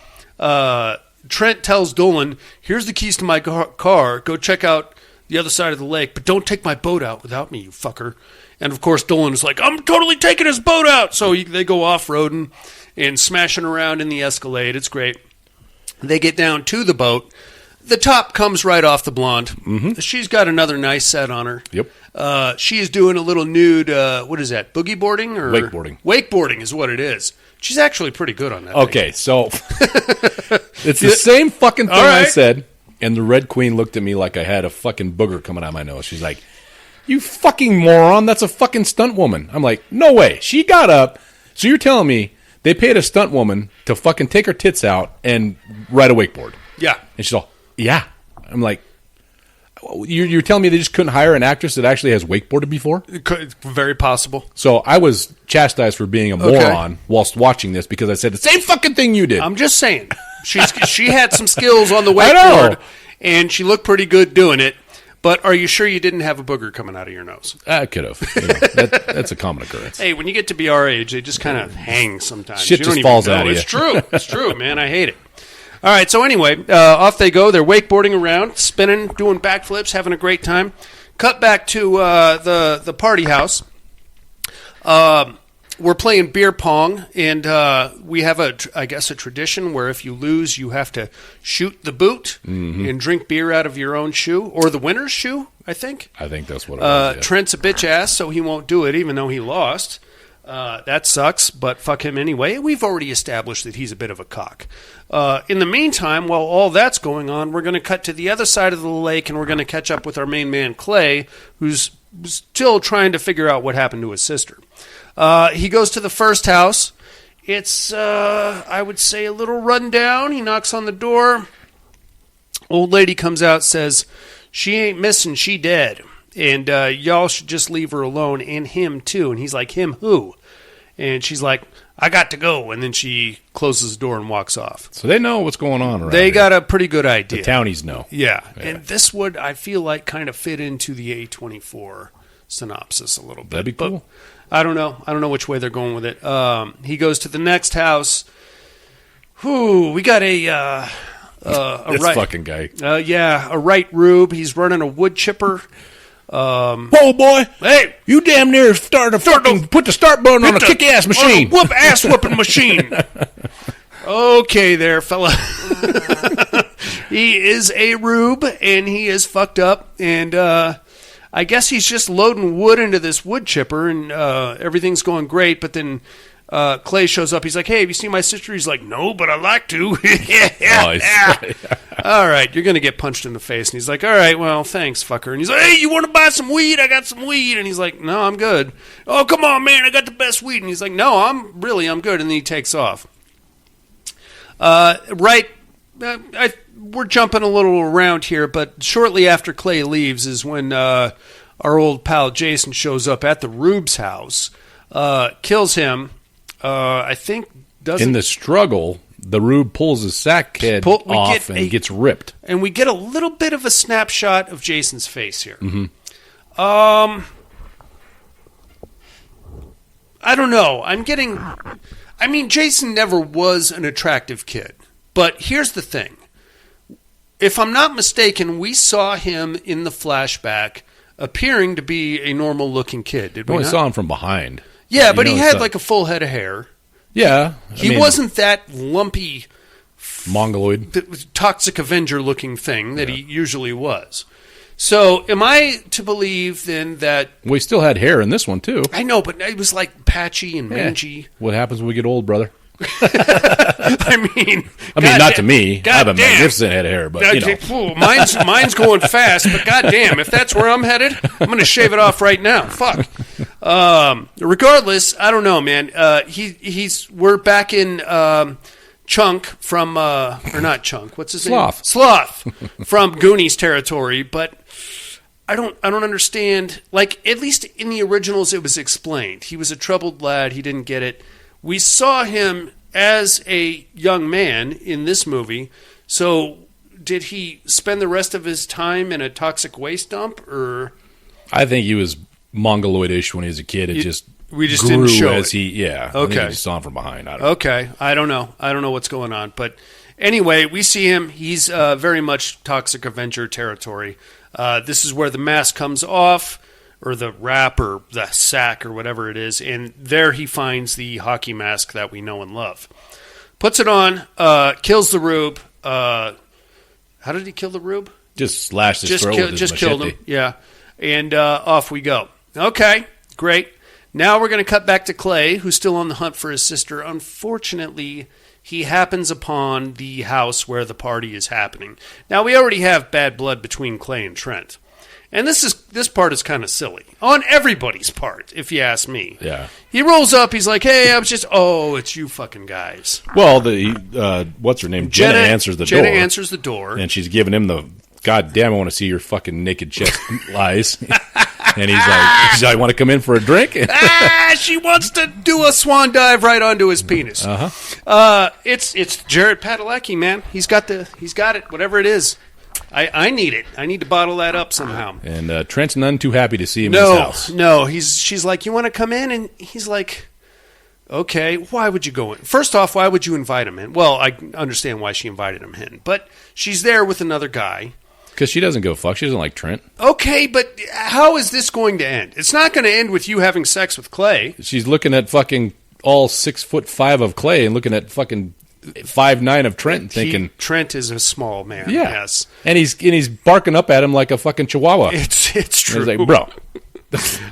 Trent tells Dolan, "Here's the keys to my car. Go check out the other side of the lake, but don't take my boat out without me, you fucker." And, of course, Dolan is like, "I'm totally taking his boat out." So they go off-roading and smashing around in the Escalade. It's great. They get down to the boat. The top comes right off the blonde. Mm-hmm. She's got another nice set on her. Yep. She is doing a little nude, what is that, boogie boarding? Or wakeboarding. Wakeboarding is what it is. She's actually pretty good on that. Okay, so it's the same fucking thing I said, and the Red Queen looked at me like I had a fucking booger coming out of my nose. She's like, "You fucking moron, that's a fucking stunt woman." I'm like, "No way." She got up. So you're telling me they paid a stunt woman to fucking take her tits out and ride a wakeboard? Yeah. And she's all, "Yeah." I'm like, you're telling me they just couldn't hire an actress that actually has wakeboarded before? Very possible. So I was chastised for being a moron whilst watching this because I said the same fucking thing you did. I'm just saying. She had some skills on the wakeboard, and she looked pretty good doing it. But are you sure you didn't have a booger coming out of your nose? I could have. That's a common occurrence. Hey, when you get to be our age, they just kind of hang sometimes. Shit just falls out of you. It's true. It's true, man. I hate it. All right, so anyway, off they go. They're wakeboarding around, spinning, doing backflips, having a great time. Cut back to the party house. We're playing beer pong, and we have a tradition where if you lose, you have to shoot the boot and drink beer out of your own shoe, or the winner's shoe, I think. I think that's what it was, yeah. Trent's a bitch ass, so he won't do it, even though he lost. That sucks, but fuck him anyway. We've already established that he's a bit of a cock. In the meantime, while all that's going on, we're going to cut to the other side of the lake, and we're going to catch up with our main man, Clay, who's still trying to figure out what happened to his sister. He goes to the first house. It's, I would say, a little rundown. He knocks on the door. Old lady comes out, says, "She ain't missing, she dead. And y'all should just leave her alone, and him too." And he's like, "Him who?" And she's like, "I got to go." And then she closes the door and walks off. So they know what's going on around They here. got a pretty good idea. The townies know. Yeah. And this would, I feel like, kind of fit into the A24 synopsis a little bit. That'd be cool. But I don't know. I don't know which way they're going with it. He goes to the next house. We got a this right, fucking guy. A right rube. He's running a wood chipper. Whoa, boy! Hey, you damn near put the start button on a kick-ass machine. Ass whooping machine. Okay, there, fella. He is a rube, and he is fucked up, and I guess he's just loading wood into this wood chipper, and everything's going great. But then Clay shows up. He's like, "Hey, have you seen my sister?" He's like, "No, but I'd like to." All right, you're going to get punched in the face. And he's like, "All right, well, thanks, fucker." And he's like, "Hey, you want to buy some weed? I got some weed." And he's like, "No, I'm good." "Oh, come on, man, I got the best weed." And he's like, "No, I'm good." And then he takes off. We're jumping a little around here, but shortly after Clay leaves is when our old pal Jason shows up at the Rube's house, kills him. I think doesn't. In the struggle, the Rube pulls his sack head off and gets ripped. And we get a little bit of a snapshot of Jason's face here. Mm-hmm. I don't know. Jason never was an attractive kid. But here's the thing. If I'm not mistaken, we saw him in the flashback appearing to be a normal-looking kid, did we not? We saw him from behind. Yeah, but he had like a full head of hair. Yeah. He wasn't that lumpy... Mongoloid. Toxic Avenger-looking thing that he usually was. So, am I to believe then that... We still had hair in this one, too. I know, but it was like patchy and mangy. What happens when we get old, brother? I mean, not to me. I have a goddamn. magnificent head of hair, but you know. Ooh, mine's going fast, but goddamn, if that's where I'm headed, I'm going to shave it off right now. Fuck. Regardless, I don't know, man. We're back in Chunk from or not Chunk. What's his name? Sloth from Goonies territory, but I don't understand. Like, at least in the originals, it was explained. He was a troubled lad. He didn't get it. We saw him as a young man in this movie. So, did he spend the rest of his time in a toxic waste dump, or? I think he was mongoloidish when he was a kid. We just grew didn't show as it. I think he just saw him from behind. I don't know. I don't know what's going on, but anyway, we see him. He's very much Toxic Avenger territory. This is where the mask comes off, or the wrap, or the sack, or whatever it is, and there he finds the hockey mask that we know and love. Puts it on, kills the Rube. How did he kill the Rube? Just slashed his throat with his machete. Killed him, yeah. And off we go. Okay, great. Now we're going to cut back to Clay, who's still on the hunt for his sister. Unfortunately, he happens upon the house where the party is happening. Now, we already have bad blood between Clay and Trent. And this part is kind of silly. On everybody's part, if you ask me. Yeah. He rolls up, he's like, hey, it's you fucking guys. Well, what's her name? Jenna answers the door. Jenna answers the door. And she's giving him the, God damn, I want to see your fucking naked chest lies. And he's like, I want to come in for a drink? She wants to do a swan dive right onto his penis. It's Jared Padalecki, man. He's got it, whatever it is. I need it. I need to bottle that up somehow. And Trent's none too happy to see him in his house. No, she's like, you want to come in? And he's like, okay, why would you go in? First off, why would you invite him in? Well, I understand why she invited him in. But she's there with another guy. Because she doesn't go fuck. She doesn't like Trent. Okay, but how is this going to end? It's not going to end with you having sex with Clay. She's looking at fucking all 6'5" of Clay and looking at fucking 5'9" of Trent and thinking... Trent is a small man, yeah. Yes. And he's barking up at him like a fucking chihuahua. It's true. And he's like, bro...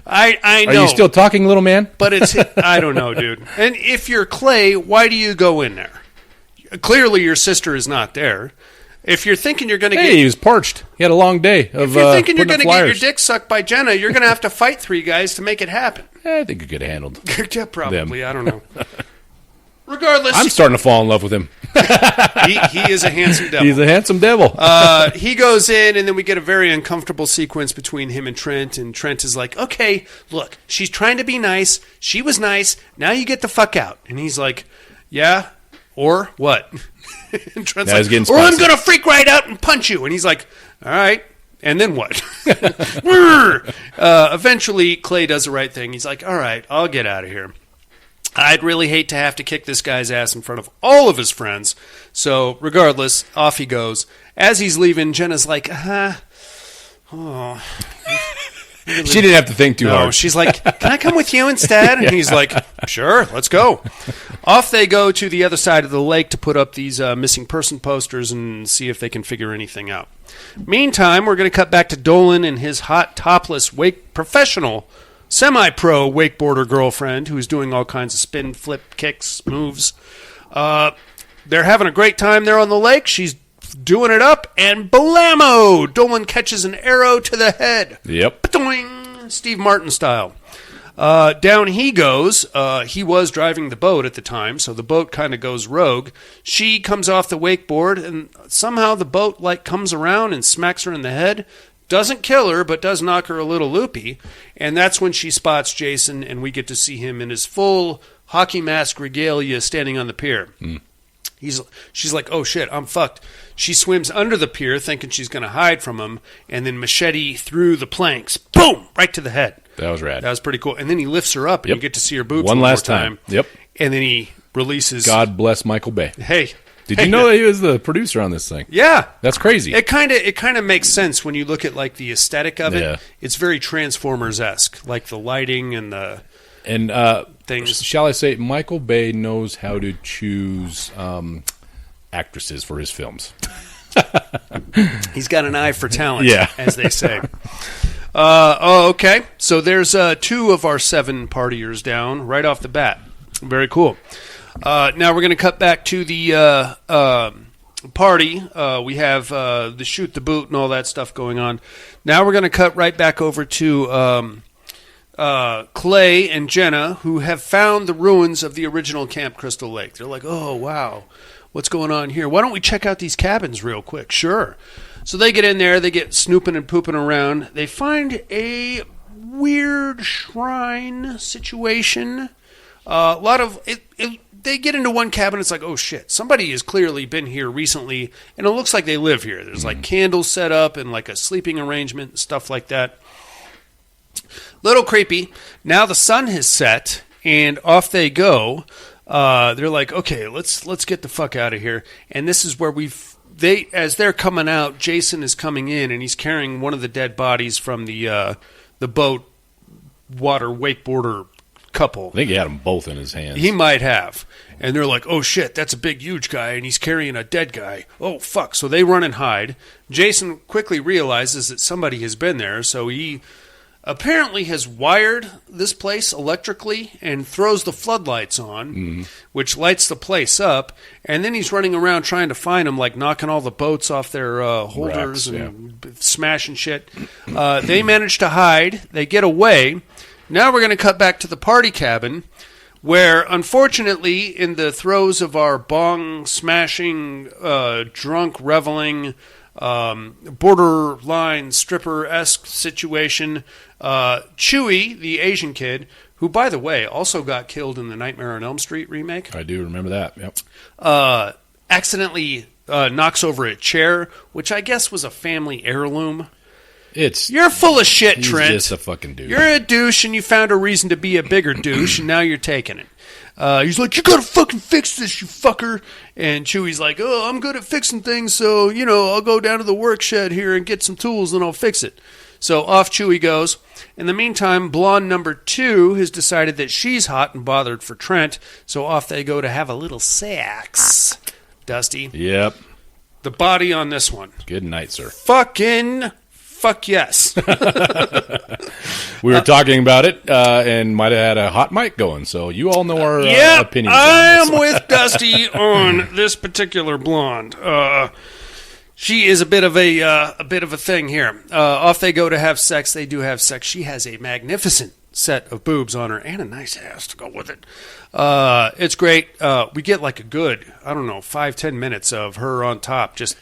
I know. Are you still talking, little man? But I don't know, dude. And if you're Clay, why do you go in there? Clearly your sister is not there. If you're thinking you're going to get... he was parched. He had a long day of If you're thinking you're going to get your flyers. dick sucked by Jenna, you're going to have to fight 3 guys to make it happen. I think you could have handled Yeah, probably. them. I don't know. Regardless... I'm starting to fall in love with him. he is a handsome devil. He's a handsome devil. He goes in, and then we get a very uncomfortable sequence between him and Trent is like, okay, look, she's trying to be nice. She was nice. Now you get the fuck out. And he's like, yeah, or what? And Trent's like, or I'm going to freak right out and punch you. And he's like, all right. And then what? Eventually, Clay does the right thing. He's like, all right, I'll get out of here. I'd really hate to have to kick this guy's ass in front of all of his friends. So, regardless, off he goes. As he's leaving, Jenna's like, She didn't have to think too hard. She's like, can I come with you instead? And he's like, sure, let's go. Off they go to the other side of the lake to put up these missing person posters and see if they can figure anything out. Meantime, we're going to cut back to Dolan and his hot, topless, professional, semi-pro wakeboarder girlfriend who's doing all kinds of spin, flip, kicks, moves. They're having a great time there on the lake. She's doing it up, and blammo! Dolan catches an arrow to the head. Yep. Ba-doing! Steve Martin style. Down he goes. He was driving the boat at the time, so the boat kind of goes rogue. She comes off the wakeboard, and somehow the boat comes around and smacks her in the head. Doesn't kill her, but does knock her a little loopy. And that's when she spots Jason, and we get to see him in his full hockey mask regalia standing on the pier. She's like, oh shit, I'm fucked. She swims under the pier thinking she's going to hide from him, and then machete through the planks. Boom! Right to the head. That was rad. That was pretty cool. And then he lifts her up, and you get to see her boobs one last more time. Yep. And then he releases... God bless Michael Bay. Hey. Did you know that he was the producer on this thing? Yeah. That's crazy. It kind of makes sense when you look at the aesthetic of it. Yeah. It's very Transformers-esque, like the lighting and the things. Shall I say, Michael Bay knows how to choose actresses for his films. He's got an eye for talent, yeah. as they say. Okay. So there's 2 of our 7 partiers down right off the bat. Very cool. Now we're going to cut back to the party. We have the shoot the boot and all that stuff going on. Now we're going to cut right back over to Clay and Jenna, who have found the ruins of the original Camp Crystal Lake. They're like, oh, wow, what's going on here? Why don't we check out these cabins real quick? Sure. So they get in there. They get snooping and pooping around. They find a weird shrine situation. A lot of they get into one cabin. It's like, oh shit, somebody has clearly been here recently, and it looks like they live here. There's like candles set up and like a sleeping arrangement and stuff like that. Little creepy. Now the sun has set, and off they go. They're like, okay, let's get the fuck out of here. And this is where as they're coming out, Jason is coming in, and he's carrying one of the dead bodies from the boat water wakeboarder couple. I think he had them both in his hands. He might have. And they're like, oh shit, that's a big, huge guy, and he's carrying a dead guy. Oh fuck. So they run and hide. Jason quickly realizes that somebody has been there, so he apparently has wired this place electrically and throws the floodlights on, which lights the place up, and then he's running around trying to find them, like knocking all the boats off their holders and smashing shit. They manage to hide. They get away. Now we're going to cut back to the party cabin, where, unfortunately, in the throes of our bong-smashing, drunk, reveling, borderline stripper-esque situation, Chewie, the Asian kid, who, by the way, also got killed in the Nightmare on Elm Street remake. I do remember that, yep. Accidentally knocks over a chair, which I guess was a family heirloom. You're full of shit, Trent. He's just a fucking douche. You're a douche, and you found a reason to be a bigger douche, and now you're taking it. He's like, you gotta fucking fix this, you fucker. And Chewie's like, oh, I'm good at fixing things, so, I'll go down to the work shed here and get some tools, and I'll fix it. So off Chewie goes. In the meantime, blonde number 2 has decided that she's hot and bothered for Trent, so off they go to have a little sex. Dusty. Yep. The body on this one. Good night, sir. Fuck yes. We were talking about it and might have had a hot mic going, so you all know our opinions on I this. am with Dusty on this particular blonde. She is a bit of a thing here. Off they go to have sex. They do have sex. She has a magnificent set of boobs on her and a nice ass to go with it. It's great. We get like a good, 5-10 minutes of her on top, just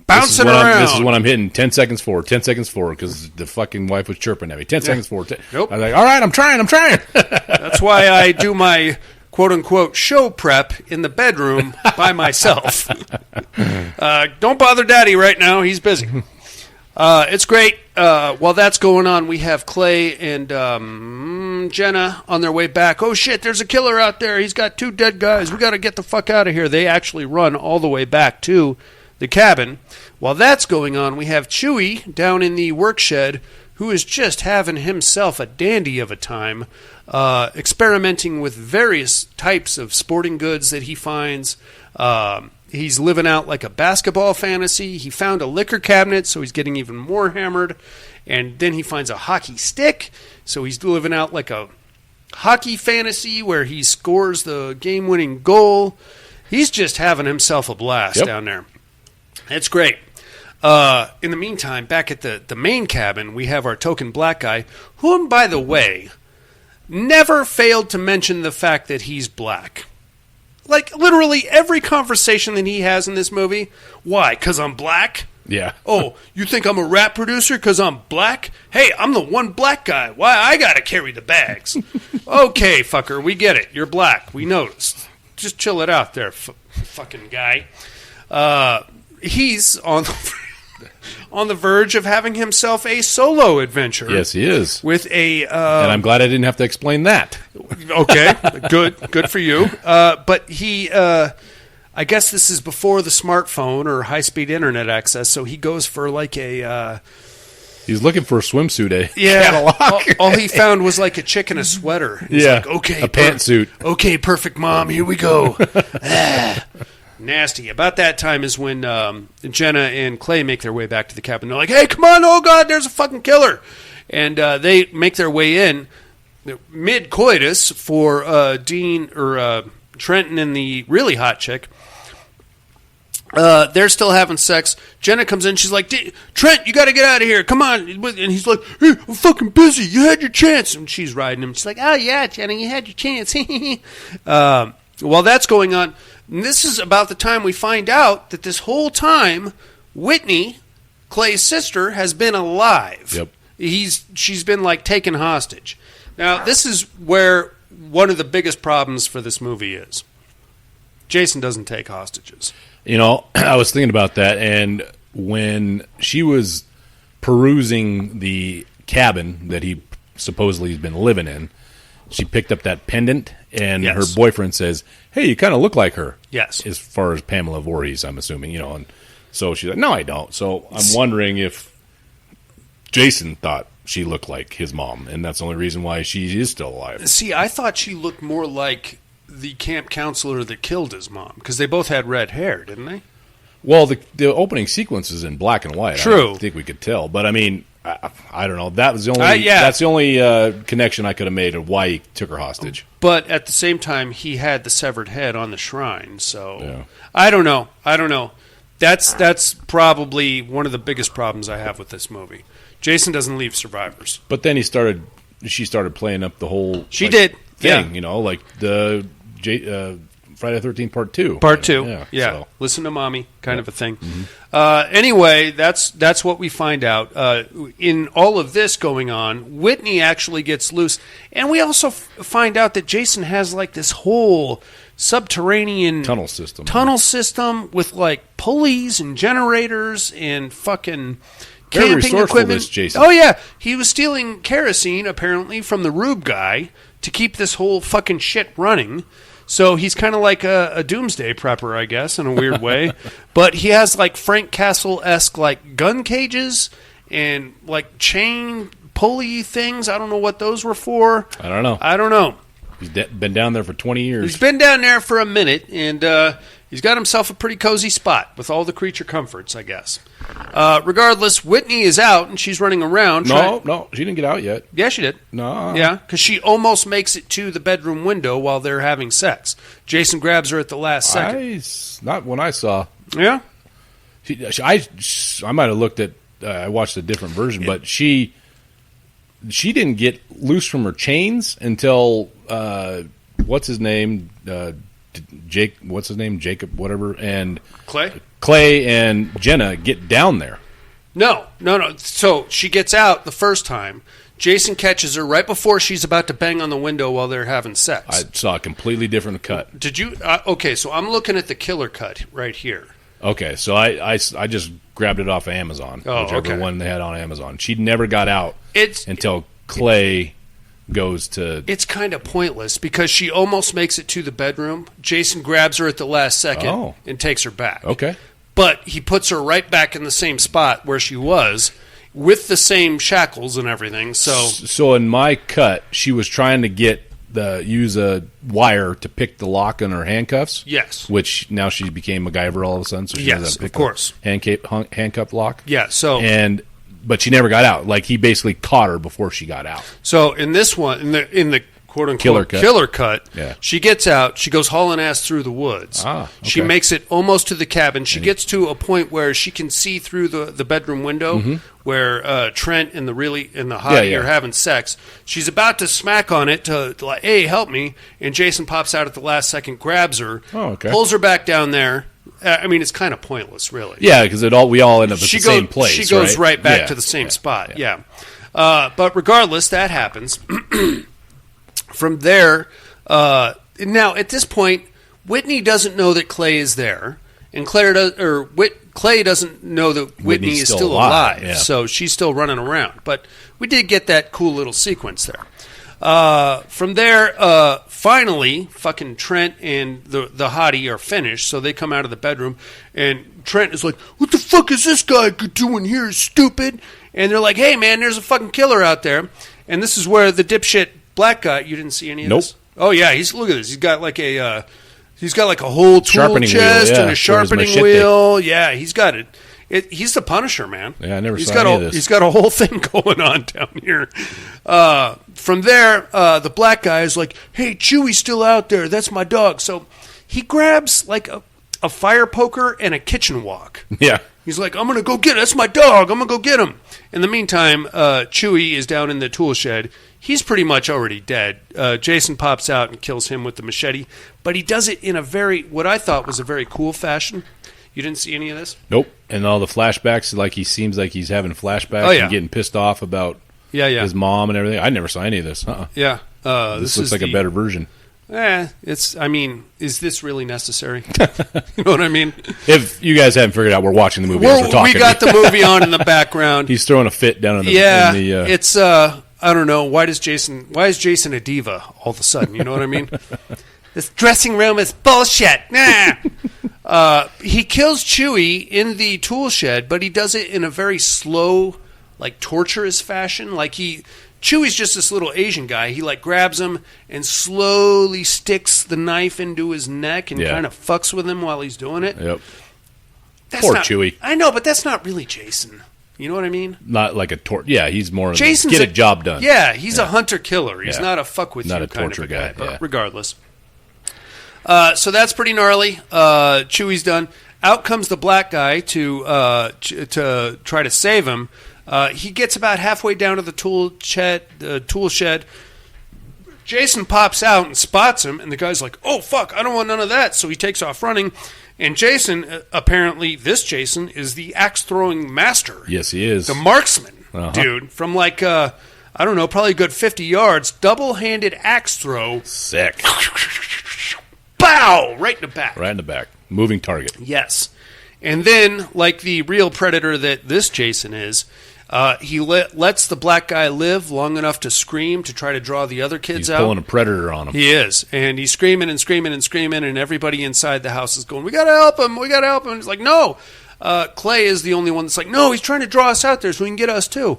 bouncing around. This is when I'm hitting 10 seconds forward, because the fucking wife was chirping at me. 10 seconds forward. Nope. I was like, all right, I'm trying. That's why I do my quote-unquote show prep in the bedroom by myself. Don't bother Daddy right now. He's busy. It's great. While that's going on, we have Clay and Jenna on their way back. Oh, shit, there's a killer out there. He's got 2 dead guys. We got to get the fuck out of here. They actually run all the way back to the cabin. While that's going on, we have Chewie down in the work shed, who is just having himself a dandy of a time, experimenting with various types of sporting goods that he finds. He's living out like a basketball fantasy. He found a liquor cabinet, so he's getting even more hammered. And then he finds a hockey stick, so he's living out like a hockey fantasy where he scores the game-winning goal. He's just having himself a blast down there. It's great. In the meantime, back at the main cabin, we have our token black guy, whom, by the way, never failed to mention the fact that he's black. Like, literally every conversation that he has in this movie. Why? 'Cause I'm black? Yeah. Oh, you think I'm a rap producer 'cause I'm black? Hey, I'm the one black guy. Why, I gotta carry the bags. Okay, fucker, we get it. You're black. We noticed. Just chill it out there, fucking guy. He's on the verge of having himself a solo adventure. Yes, he is. With a and I'm glad I didn't have to explain that. Okay, good for you. But he, I guess this is before the smartphone or high-speed internet access, so he goes for like a... He's looking for a swimsuit catalog. All he found was like a chick in a sweater. He's like, okay, a pantsuit. Okay, perfect, Mom, here we go. Nasty. About that time is when Jenna and Clay make their way back to the cabin. They're like, hey, come on, oh God, there's a fucking killer. And they make their way in mid-coitus for Trenton and the really hot chick, they're still having sex. Jenna comes in. She's like, Trent, you got to get out of here. Come on. And he's like, hey, I'm fucking busy. You had your chance. And she's riding him. She's like, oh, yeah, Jenna, you had your chance. While that's going on, and this is about the time we find out that this whole time, Whitney, Clay's sister, has been alive. Yep. She's been, like, taken hostage. Now, this is where one of the biggest problems for this movie is. Jason doesn't take hostages. You know, I was thinking about that, and when she was perusing the cabin that he supposedly has been living in, she picked up that pendant, and her boyfriend says, hey, you kind of look like her. Yes. As far as Pamela Voorhees, I'm assuming, you know. And so she's like, no, I don't. So I'm wondering if Jason thought she looked like his mom, and that's the only reason why she is still alive. See, I thought she looked more like the camp counselor that killed his mom, because they both had red hair, didn't they? Well, the opening sequence is in black and white. True. I think we could tell, but I mean, I don't know. That was the only. That's the only connection I could have made of why he took her hostage. But at the same time, he had the severed head on the shrine, so I don't know. That's probably one of the biggest problems I have with this movie. Jason doesn't leave survivors. But then she started playing up the whole. She did thing, you know, like the Friday the 13th Part 2. Part 2, yeah. So. Listen to mommy, kind of a thing. Mm-hmm. Anyway, that's what we find out. In all of this going on, Whitney actually gets loose. And we also find out that Jason has like this whole subterranean tunnel system with like pulleys and generators and fucking very camping equipment. This Jason. Oh, yeah. He was stealing kerosene, apparently, from the Rube guy to keep this whole fucking shit running. So he's kind of like a doomsday prepper, I guess, in a weird way. But he has like Frank Castle-esque like gun cages and like chain pulley things. I don't know what those were for. I don't know. He's been down there for 20 years. He's been down there for a minute, and he's got himself a pretty cozy spot with all the creature comforts, I guess. Regardless, Whitney is out, and she's running around. No, she didn't get out yet. Yeah, she did. No. Yeah, because she almost makes it to the bedroom window while they're having sex. Jason grabs her at the last second. Not when I saw. Yeah? I might have looked at, I watched a different version, but she didn't get loose from her chains until, what's his name? Jacob, whatever, and Clay and Jenna get down there. No. So she gets out the first time. Jason catches her right before she's about to bang on the window while they're having sex. I saw a completely different cut. Did you? Okay, so I'm looking at the killer cut right here. Okay, so I just grabbed it off of Amazon, whichever one they had on Amazon. She never got out until Clay goes to... It's kind of pointless because she almost makes it to the bedroom. Jason grabs her at the last second and takes her back. Okay. But he puts her right back in the same spot where she was with the same shackles and everything. So in my cut, she was trying to use a wire to pick the lock on her handcuffs. Yes. Which now she became MacGyver all of a sudden. So she yes, of course. Handcuff lock. Yeah, But she never got out. Like, he basically caught her before she got out. So in this one, in the quote-unquote killer cut, she gets out. She goes hauling ass through the woods. Okay. She makes it almost to the cabin. She gets to a point where she can see through the bedroom window where Trent and the hottie are having sex. She's about to smack on it to like, hey, help me. And Jason pops out at the last second, grabs her, pulls her back down there. I mean, it's kind of pointless, really. Yeah, because we all end up at the same place. She goes right back to the same spot. Yeah. But regardless, that happens. From there, now at this point, Whitney doesn't know that Clay is there, and Clay doesn't know that Whitney is still alive. Yeah. So she's still running around. But we did get that cool little sequence there. From there, finally, fucking Trent and the hottie are finished, so they come out of the bedroom, and Trent is like, what the fuck is this guy doing here, stupid? And they're like, hey, man, there's a fucking killer out there. And this is where the dipshit black guy, you didn't see any of this? Oh, yeah, look at this. He's got like a whole tool chest and a sharpening wheel. Yeah, he's got it. He's the Punisher, man. Yeah, I never He's saw got any of this. He's got a whole thing going on down here. From there, the black guy is like, "Hey, Chewie's still out there. That's my dog." So he grabs like a fire poker and a kitchen wok. Yeah. He's like, "I'm gonna go get it. That's my dog. I'm gonna go get him." In the meantime, Chewie is down in the tool shed. He's pretty much already dead. Jason pops out and kills him with the machete, but he does it in what I thought was a very cool fashion. You didn't see any of this? Nope. And all the flashbacks, like he seems like he's having flashbacks and getting pissed off about his mom and everything. I never saw any of this. Yeah. This looks like a better version. Is this really necessary? You know what I mean? If you guys haven't figured out, we're watching the movie as we're talking. We got the movie on in the background. He's throwing a fit down in the... It's, I don't know, why is Jason a diva all of a sudden? You know what I mean? This dressing room is bullshit. Nah. He kills Chewie in the tool shed, but he does it in a very slow, like torturous fashion. Like Chewie's just this little Asian guy. He like grabs him and slowly sticks the knife into his neck and kind of fucks with him while he's doing it. Yep. Poor Chewie. I know, but that's not really Jason. You know what I mean? Not like a he's more Jason's get a job done. Yeah, he's a hunter-killer. He's not a fuck with not you a kind torture of a guy. guy. But regardless. So that's pretty gnarly. Chewie's done. Out comes the black guy to try to save him. He gets about halfway down to the tool shed. Jason pops out and spots him, and the guy's like, "Oh fuck, I don't want none of that." So he takes off running. And Jason, apparently, this Jason is the axe-throwing master. Yes, he is. The marksman, dude, from like, I don't know, probably a good 50 yards, double-handed axe throw. Sick. Bow! Right in the back. Right in the back. Moving target. Yes. And then, like the real predator that this Jason is, he lets the black guy live long enough to scream to try to draw the other kids out. He's pulling a predator on him. He is. And he's screaming and screaming and screaming, and everybody inside the house is going, "We got to help him. We got to help him." And he's like, "No." Clay is the only one that's like, "No, he's trying to draw us out there so he can get us too."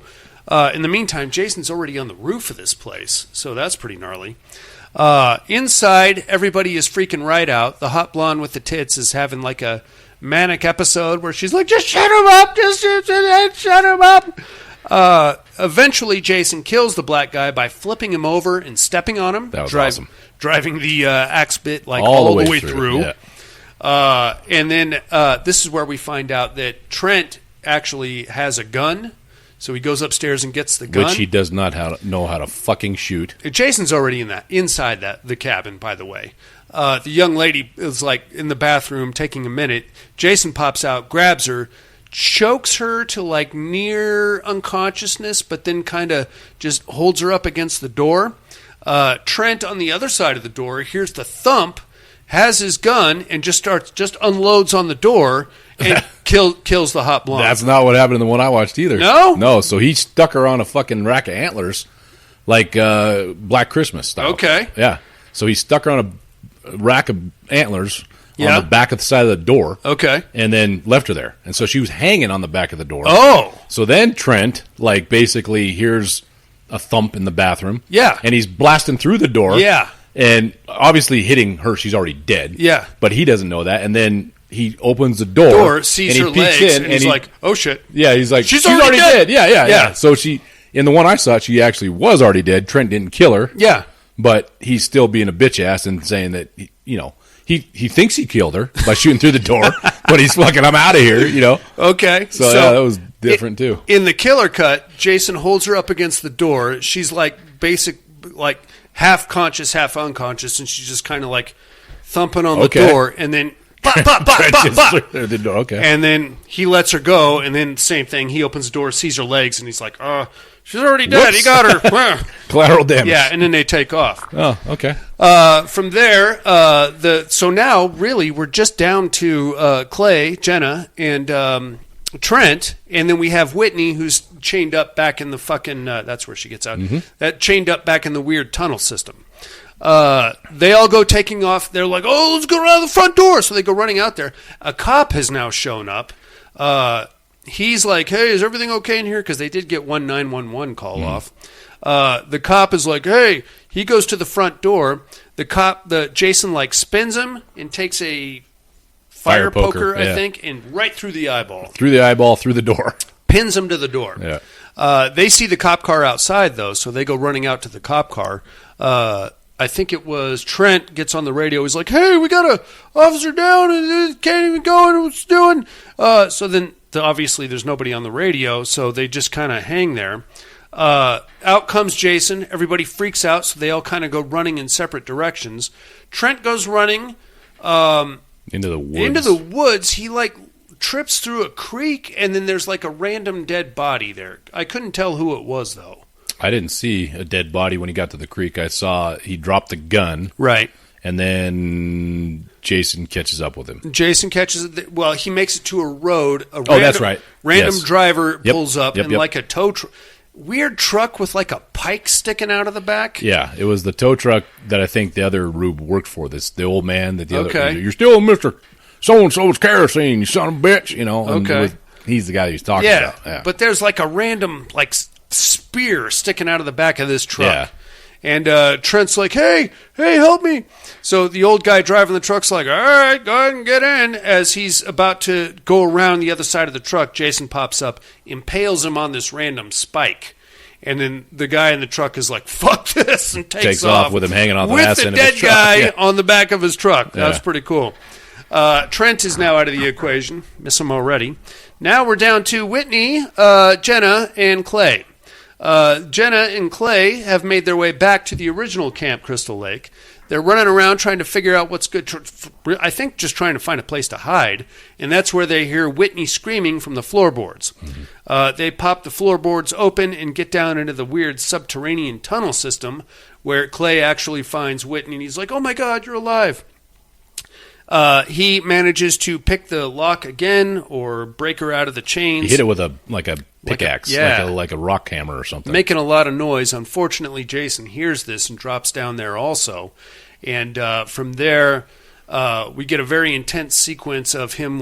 In the meantime, Jason's already on the roof of this place, so that's pretty gnarly. Inside, everybody is freaking right out. The hot blonde with the tits is having like a manic episode where she's like, "Just shut him up! Just shut him up!" Eventually, Jason kills the black guy by flipping him over and stepping on him. That was awesome. Driving the axe bit like all the way through. Yeah. And then this is where we find out that Trent actually has a gun. So he goes upstairs and gets the gun. Which he does not know how to fucking shoot. Jason's already inside the cabin, by the way. The young lady is like in the bathroom taking a minute. Jason pops out, grabs her, chokes her to like near unconsciousness, but then kind of just holds her up against the door. Trent on the other side of the door hears the thump, has his gun, and just unloads on the door and kills the hot blonde. That's not what happened in the one I watched either. No? No, so he stuck her on a fucking rack of antlers like Black Christmas style. Okay. Yeah. So he stuck her on a rack of antlers on the back of the side of the door. Okay. And then left her there. And so she was hanging on the back of the door. Oh. So then Trent, like, basically hears a thump in the bathroom. Yeah. And he's blasting through the door. Yeah. And obviously hitting her. She's already dead. Yeah. But he doesn't know that. And then he opens the door. Sees and her he peeks legs, in, and he's like, "Oh, shit." Yeah, he's like, She's already dead. Yeah. So in the one I saw, she actually was already dead. Trent didn't kill her. Yeah. But he's still being a bitch ass and saying that, he thinks he killed her by shooting through the door, but he's fucking, I'm out of here, Okay. So yeah, that was different too. In the killer cut, Jason holds her up against the door. She's like half conscious, half unconscious, and she's just kind of like thumping on the door, and then bop, bop, bop, bop, bop. The door, okay. And then he lets her go, and then same thing. He opens the door, sees her legs, and he's like, she's already dead. Whoops. He got her. Collateral damage. Yeah, and then they take off. Oh, okay. From there, so now really we're just down to Clay, Jenna, and Trent, and then we have Whitney, who's chained up back in the fucking. That's where she gets out. Mm-hmm. That chained up back in the weird tunnel system. They all go taking off. They're like, "Oh, let's go around the front door." So they go running out there. A cop has now shown up. He's like, "Hey, is everything okay in here?" Because they did get one 911 call off. The cop is like, "Hey," he goes to the front door. The Jason like spins him and takes a fire poker, I think, and right through the eyeball. Through the eyeball, through the door. Pins him to the door. Yeah. They see the cop car outside, though, so they go running out to the cop car. I think it was Trent gets on the radio. He's like, hey, we got a officer down and can't even go and what's doing. So then obviously there's nobody on the radio, so they just kind of hang there. Out comes Jason. Everybody freaks out, so they all kind of go running in separate directions. Trent goes running into the woods. He trips through a creek, and then there's like a random dead body there. I couldn't tell who it was, though. I didn't see a dead body when he got to the creek. I saw he dropped the gun. Right. And then Jason catches up with him. He makes it to a road. That's right. Random driver pulls up in like a tow truck. Weird truck with like a pike sticking out of the back. Yeah, it was the tow truck that I think the other Rube worked for. The old man that the other. You're still Mr. So-and-so's kerosene, you son of a bitch. He's the guy he's talking about. Yeah. But there's like a random spear sticking out of the back of this truck. Yeah. And Trent's like, hey, help me. So the old guy driving the truck's like, all right, go ahead and get in. As he's about to go around the other side of the truck, Jason pops up, impales him on this random spike. And then the guy in the truck is like, fuck this, and takes off with him hanging on the with ass the end of his dead truck. guy on the back of his truck. That was pretty cool. Trent is now out of the equation. Miss him already. Now we're down to Whitney, Jenna, and Clay. Jenna and Clay have made their way back to the original Camp Crystal Lake. They're running around trying to figure out what's good. I think just trying to find a place to hide. And that's where they hear Whitney screaming from the floorboards. Mm-hmm. They pop the floorboards open and get down into the weird subterranean tunnel system where Clay actually finds Whitney. And he's like, oh, my God, you're alive. He manages to pick the lock again or break her out of the chains. He hit it with a pickaxe, like a rock hammer or something. Making a lot of noise. Unfortunately, Jason hears this and drops down there also. And from there, we get a very intense sequence of him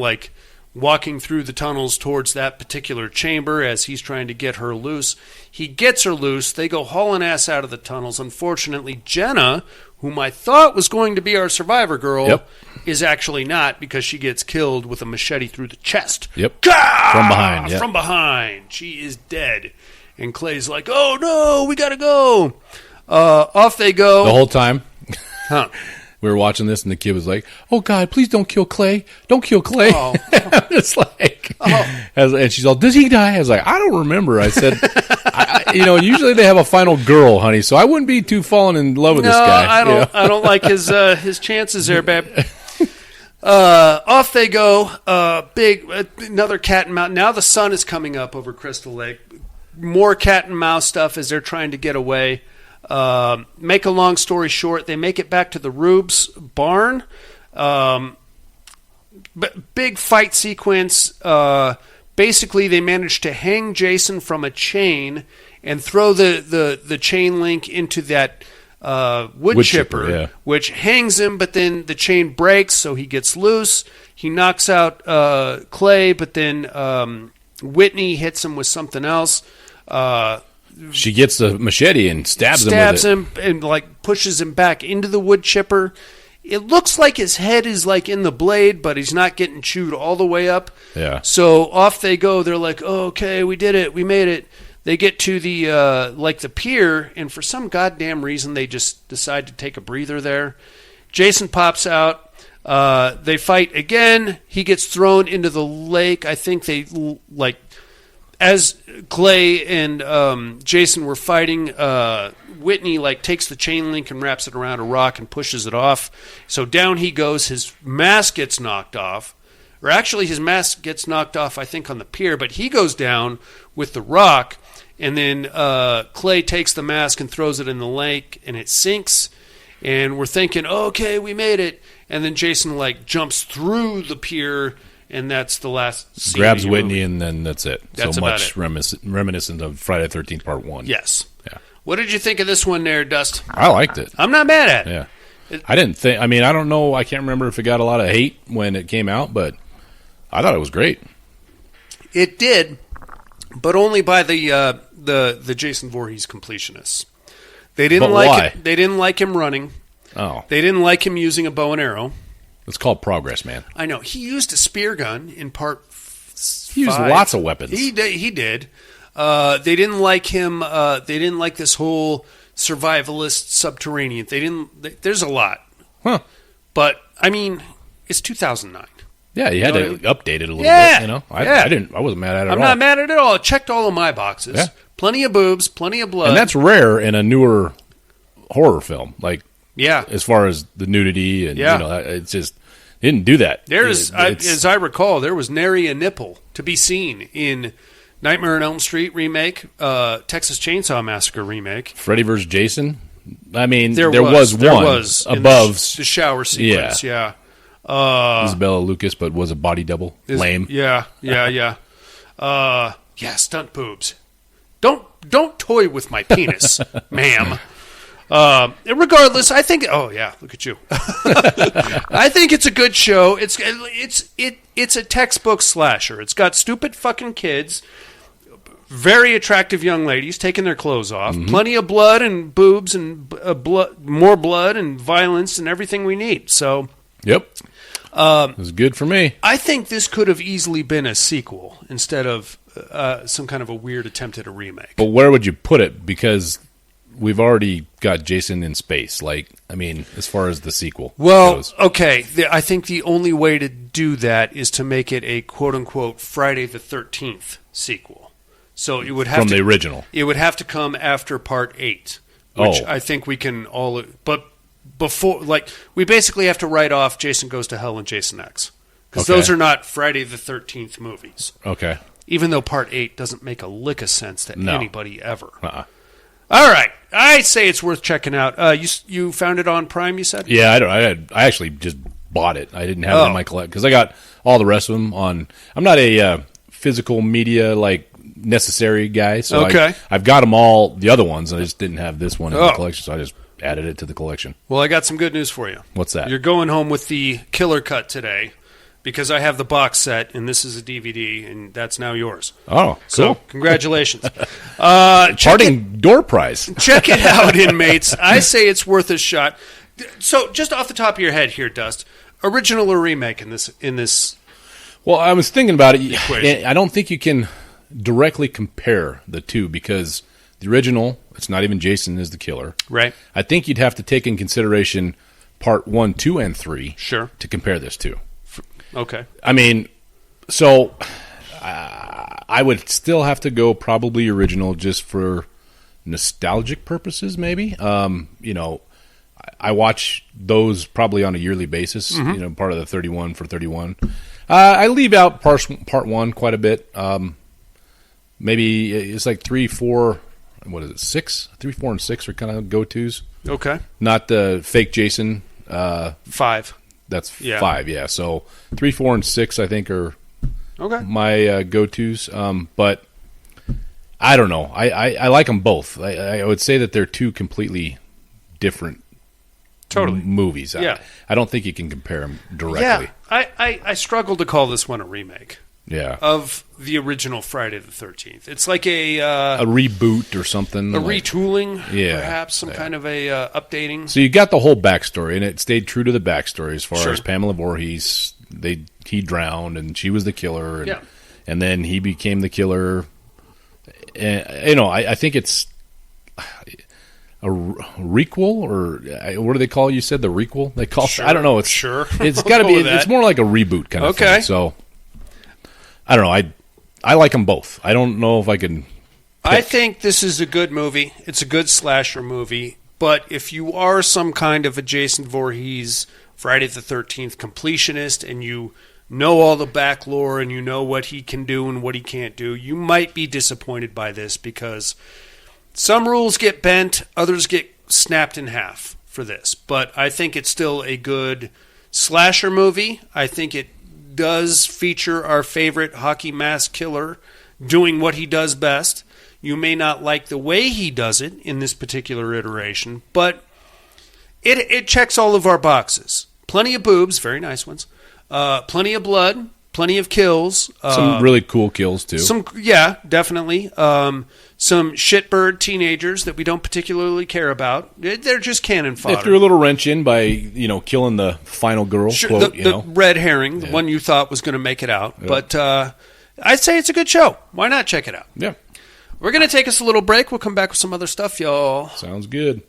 walking through the tunnels towards that particular chamber as he's trying to get her loose. He gets her loose. They go hauling ass out of the tunnels. Unfortunately, Jenna, whom I thought was going to be our survivor girl, is actually not because she gets killed with a machete through the chest. Yep. Gah! From behind. Yep. From behind. She is dead. And Clay's like, oh, no, we got to go. Off they go. The whole time. Huh. We were watching this, and the kid was like, oh, God, please don't kill Clay. Don't kill Clay. Oh. It's like, and she's all, does he die? I was like, I don't remember. I said, usually they have a final girl, honey, so I wouldn't be too falling in love with this guy. I don't like his chances there, babe. Off they go. Another cat and mouse. Now the sun is coming up over Crystal Lake. More cat and mouse stuff as they're trying to get away. Make a long story short, they make it back to the Rube's barn. Big fight sequence. Basically, they managed to hang Jason from a chain and throw the chain link into that wood chipper, which hangs him, but then the chain breaks, so he gets loose. He knocks out Clay, but then Whitney hits him with something else. She gets the machete and stabs him with it. And pushes him back into the wood chipper. It looks like his head is in the blade, but he's not getting chewed all the way up. Yeah. So off they go. They're like, oh, okay, we did it. We made it. They get to the the pier, and for some goddamn reason, they just decide to take a breather there. Jason pops out. They fight again. He gets thrown into the lake. I think they as Clay and Jason were fighting, Whitney takes the chain link and wraps it around a rock and pushes it off. So down he goes. His mask gets knocked off. Or actually his mask gets knocked off, I think, on the pier. But he goes down with the rock. And then Clay takes the mask and throws it in the lake. And it sinks. And we're thinking, okay, we made it. And then Jason jumps through the pier. And that's the last scene. Grabs Whitney, and then that's it. That's so much reminiscent of Friday the 13th Part 1. Yes. Yeah. What did you think of this one there, Dust? I liked it. I'm not mad at it. Yeah. I didn't think... I mean, I don't know. I can't remember if it got a lot of hate when it came out, but I thought it was great. It did, but only by the Jason Voorhees completionists. They didn't Why? They didn't like him running. Oh. They didn't like him using a bow and arrow. It's called progress, man. I know. He used a spear gun in part 5. He used lots of weapons. He did. They didn't like him. They didn't like this whole survivalist subterranean. There's a lot. Huh. But, I mean, it's 2009. Yeah, you had to update it a little bit, you know. I wasn't mad at it at all. I'm not mad at it all. It checked all of my boxes. Yeah. Plenty of boobs, plenty of blood. And that's rare in a newer horror film. Like, yeah, as far as the nudity and, it's just, it didn't do that. As I recall, there was nary a nipple to be seen in Nightmare on Elm Street remake, Texas Chainsaw Massacre remake. Freddy vs. Jason. I mean, there was one above the shower sequence. Yeah. Isabella Lucas, but was a body double. Lame. Yeah. Stunt boobs. Don't toy with my penis, ma'am. Regardless, I think. Oh yeah, look at you. I think it's a good show. It's a textbook slasher. It's got stupid fucking kids, very attractive young ladies taking their clothes off, plenty of blood and boobs and more blood and violence and everything we need. So, yep, it was good for me. I think this could have easily been a sequel instead of some kind of a weird attempt at a remake. But where would you put it? Because we've already got Jason in space. Like, I mean, as far as the sequel goes. Okay. I think the only way to do that is to make it a quote-unquote Friday the 13th sequel. So it would have from the original. It would have to come after Part 8, which I think we can all. But before, we basically have to write off Jason Goes to Hell and Jason X because those are not Friday the 13th movies. Okay. Even though Part 8 doesn't make a lick of sense to anybody ever. All right. I say it's worth checking out. You found it on Prime, you said? Yeah, I actually just bought it. I didn't have it in my collection because I got all the rest of them on. I'm not a physical media necessary guy, so I've got them all, the other ones, and I just didn't have this one in the collection, so I just added it to the collection. Well, I got some good news for you. What's that? You're going home with the killer cut today because I have the box set, and this is a DVD, and that's now yours. Oh, cool. So, congratulations. Parting door prize. Check it out, inmates. I say it's worth a shot. So, just off the top of your head here, Dust, original or remake in this? Well, I was thinking about it. Equation. I don't think you can directly compare the two because the original, it's not even Jason is the killer. Right. I think you'd have to take in consideration part 1, 2, and 3 to compare this to. Okay. I mean, so I would still have to go probably original just for nostalgic purposes, maybe. I watch those probably on a yearly basis, part of the 31 for 31. I leave out part 1 quite a bit. Maybe it's like 3, 4, what is it, 6? 3, 4, and 6 are kind of go-tos. Okay. Not the fake Jason. 5. That's 5, yeah. So 3, 4, and 6, I think, are my go-tos. But I don't know. I like them both. I would say that they're two completely different movies. Yeah. I don't think you can compare them directly. Yeah. I struggle to call this one a remake. Yeah. Of the original Friday the 13th. It's like a reboot or something. A retooling, perhaps, some kind of a updating. So you got the whole backstory, and it stayed true to the backstory as far as Pamela Voorhees. He drowned, and she was the killer, and then he became the killer. And, I think it's a requel, or what do they call it? You said the requel? They call I don't know. It's It's got to be. It's more like a reboot kind of thing. So I don't know. I like them both. I don't know if I can pick. I think this is a good movie. It's a good slasher movie. But if you are some kind of a Jason Voorhees Friday the 13th completionist and you know all the back lore and you know what he can do and what he can't do, you might be disappointed by this because some rules get bent, others get snapped in half for this. But I think it's still a good slasher movie. I think it does feature our favorite hockey mask killer doing what he does best. You may not like the way he does it in this particular iteration, but it checks all of our boxes. Plenty of boobs, very nice ones. Plenty of blood, Plenty of kills. Some really cool kills, too. Yeah, definitely. Some shitbird teenagers that we don't particularly care about. They're just cannon fodder. They threw a little wrench in by, killing the final girl, sure, quote, the red herring, the one you thought was going to make it out. Yeah. But I'd say it's a good show. Why not check it out? Yeah. We're going to take us a little break. We'll come back with some other stuff, y'all. Sounds good.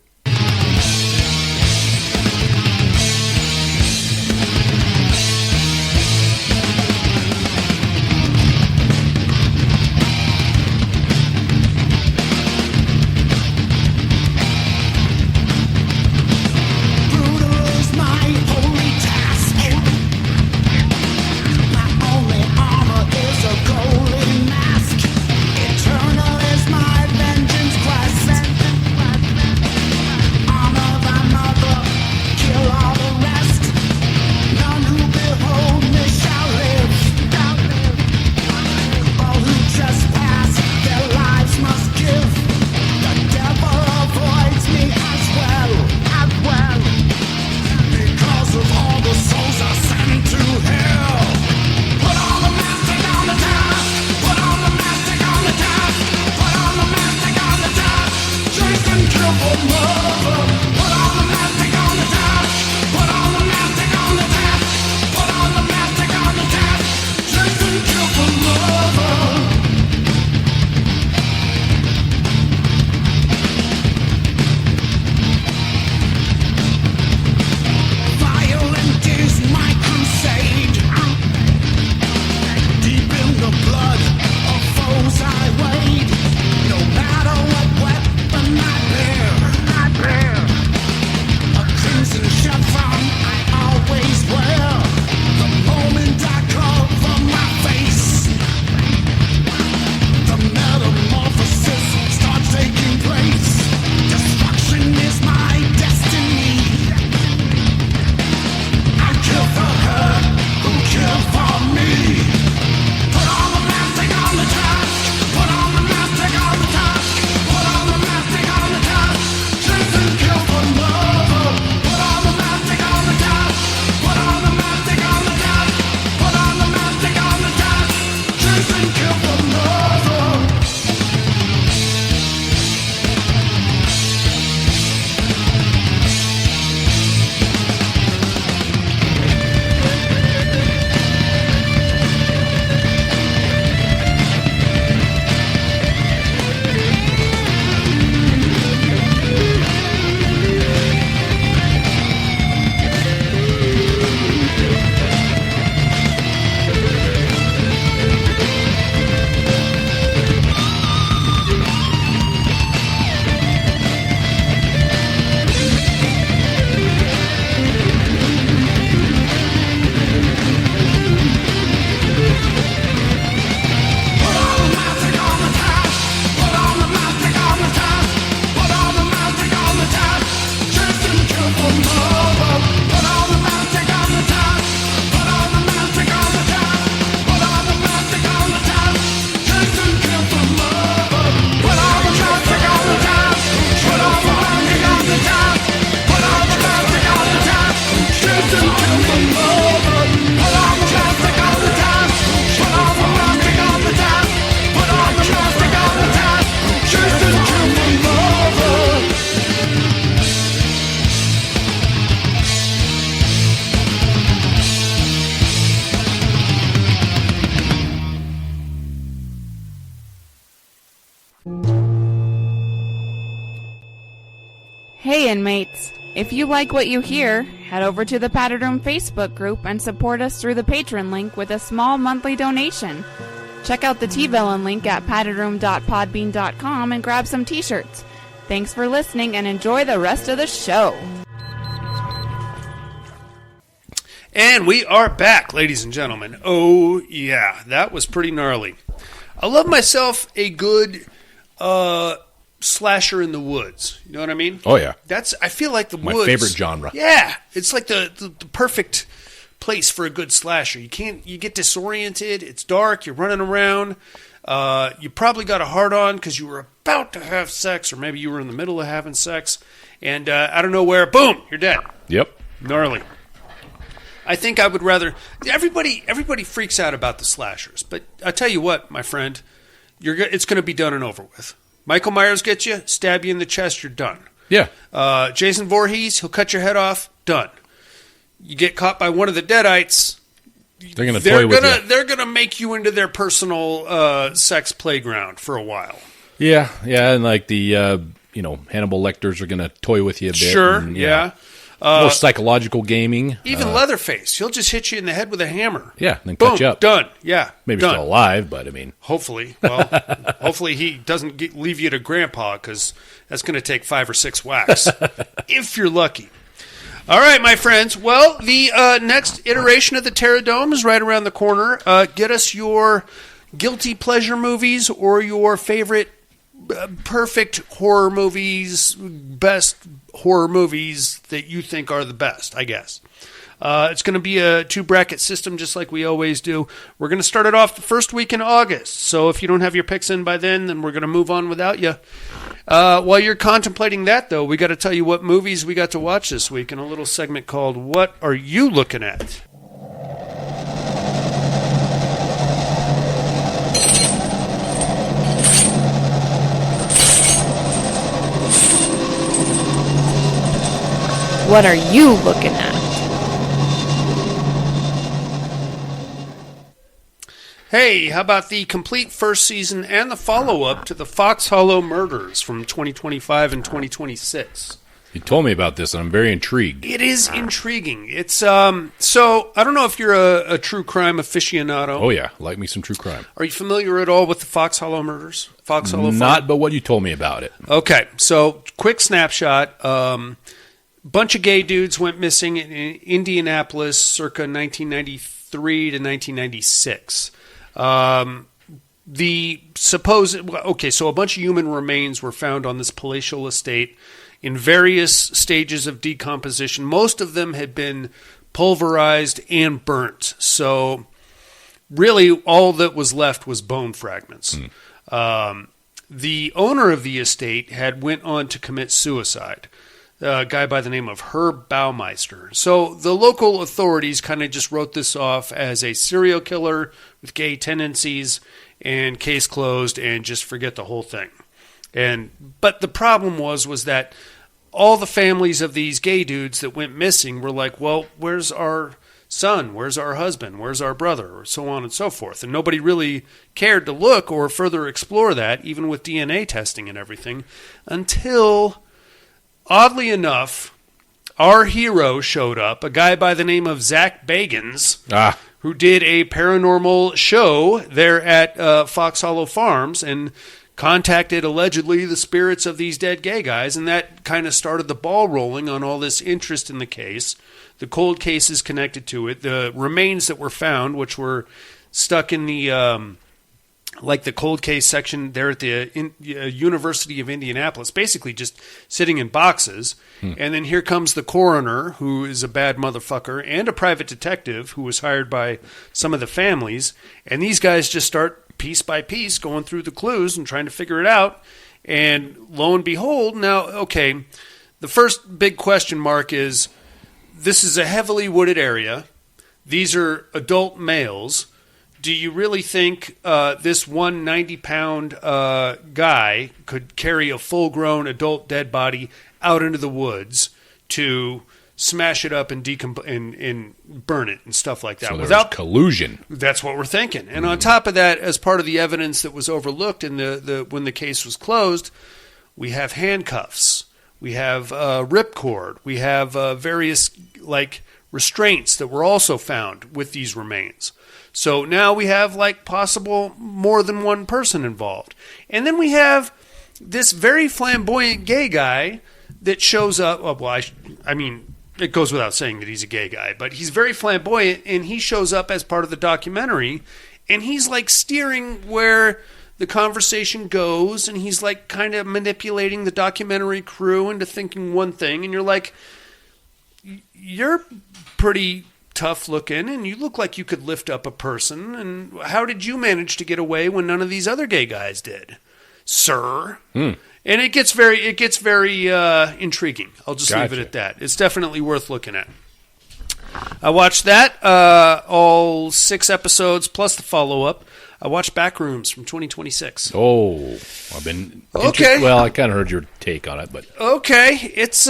Hey inmates, if you like what you hear, head over to the Padded Room Facebook group and support us through the Patreon link with a small monthly donation. Check out the T-Villain link at paddedroom.podbean.com and grab some t-shirts. Thanks for listening and enjoy the rest of the show. And we are back, ladies and gentlemen. Oh, yeah, that was pretty gnarly. I love myself a good slasher in the woods. You know what I mean? Oh, yeah. I feel like My woods. favorite genre. Yeah, it's like the perfect place for a good slasher. You get disoriented, it's dark, you're running around, you probably got a hard-on because you were about to have sex, or maybe you were in the middle of having sex, and out of nowhere, boom, you're dead. Yep. Gnarly. I think I would rather. Everybody freaks out about the slashers, but I tell you what, my friend, it's going to be done and over with. Michael Myers gets you, stab you in the chest, you're done. Yeah. Jason Voorhees, he'll cut your head off, done. You get caught by one of the Deadites, they're going to toy with you. They're going to make you into their personal sex playground for a while. Yeah, and like the Hannibal Lecters are going to toy with you a bit. Sure, and, yeah. More psychological gaming. Even Leatherface, he'll just hit you in the head with a hammer. Yeah, then boom, cut you up. Done. Yeah, maybe done. Still alive, but I mean, hopefully. Well, hopefully he doesn't leave you to Grandpa, because that's going to take 5 or 6 whacks if you're lucky. All right, my friends. Well, the next iteration of the Terradome is right around the corner. Get us your guilty pleasure movies or your favorite perfect horror movies, best horror movies that you think are the best, I guess. It's going to be a 2-bracket system just like we always do. We're going to start it off the first week in August. So if you don't have your picks in by then we're going to move on without you. While you're contemplating that, though, we got to tell you what movies we got to watch this week in a little segment called What Are You Looking At? What are you looking at? Hey, how about the complete first season and the follow-up to the Fox Hollow Murders from 2025 and 2026? You told me about this, and I'm very intrigued. It is intriguing. It's so I don't know if you're a true crime aficionado. Oh yeah, like me some true crime. Are you familiar at all with the Fox Hollow Murders? Fox Hollow. Not, but what you told me about it. Okay, so quick snapshot. Bunch of gay dudes went missing in Indianapolis circa 1993 to 1996. So a bunch of human remains were found on this palatial estate in various stages of decomposition. Most of them had been pulverized and burnt. So really all that was left was bone fragments. The owner of the estate had went on to commit suicide. A guy by the name of Herb Baumeister. So the local authorities kind of just wrote this off as a serial killer with gay tendencies and case closed and just forget the whole thing. But the problem was that all the families of these gay dudes that went missing were like, well, where's our son? Where's our husband? Where's our brother? Or so on and so forth. And nobody really cared to look or further explore that, even with DNA testing and everything, until, oddly enough, our hero showed up, a guy by the name of Zach Bagans, who did a paranormal show there at Fox Hollow Farms and contacted, allegedly, the spirits of these dead gay guys, and that kind of started the ball rolling on all this interest in the case, the cold cases connected to it, the remains that were found, which were stuck in the the cold case section there at the University of Indianapolis, basically just sitting in boxes. And then here comes the coroner, who is a bad motherfucker, and a private detective who was hired by some of the families. And these guys just start piece by piece going through the clues and trying to figure it out. And lo and behold, now, okay, the first big question mark is, this is a heavily wooded area. These are adult males. Do you really think this 190-pound guy could carry a full-grown adult dead body out into the woods to smash it up and burn it and stuff like that? So without collusion. That's what we're thinking. And on top of that, as part of the evidence that was overlooked in when the case was closed, we have handcuffs, we have ripcord, we have various restraints that were also found with these remains. So now we have possible more than one person involved. And then we have this very flamboyant gay guy that shows up. It goes without saying that he's a gay guy, but he's very flamboyant, and he shows up as part of the documentary, and he's steering where the conversation goes, and he's kind of manipulating the documentary crew into thinking one thing, and you're like, you're pretty tough looking, and you look like you could lift up a person, and how did you manage to get away when none of these other gay guys did, sir? And it gets very intriguing. I'll just leave it at that. It's definitely worth looking at. I watched that, all 6 episodes plus the follow-up. I watched Backrooms from 2026. Oh, I've been okay. Well, I kind of heard your take on it, but okay, it's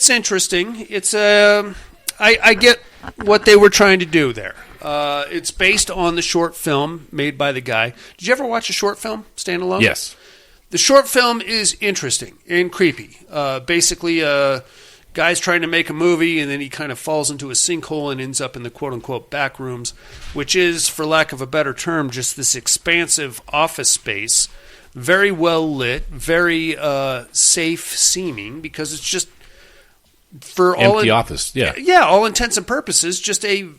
interesting. It's I get what they were trying to do there. It's based on the short film made by the guy. Did you ever watch a short film standalone? yes. The short film is interesting and creepy. Basically, guy's trying to make a movie, and then he kind of falls into a sinkhole and ends up in the quote-unquote back rooms, which is, for lack of a better term, just this expansive office space, very well lit, very safe-seeming, because it's just for empty office, yeah. Yeah, all intents and purposes, just a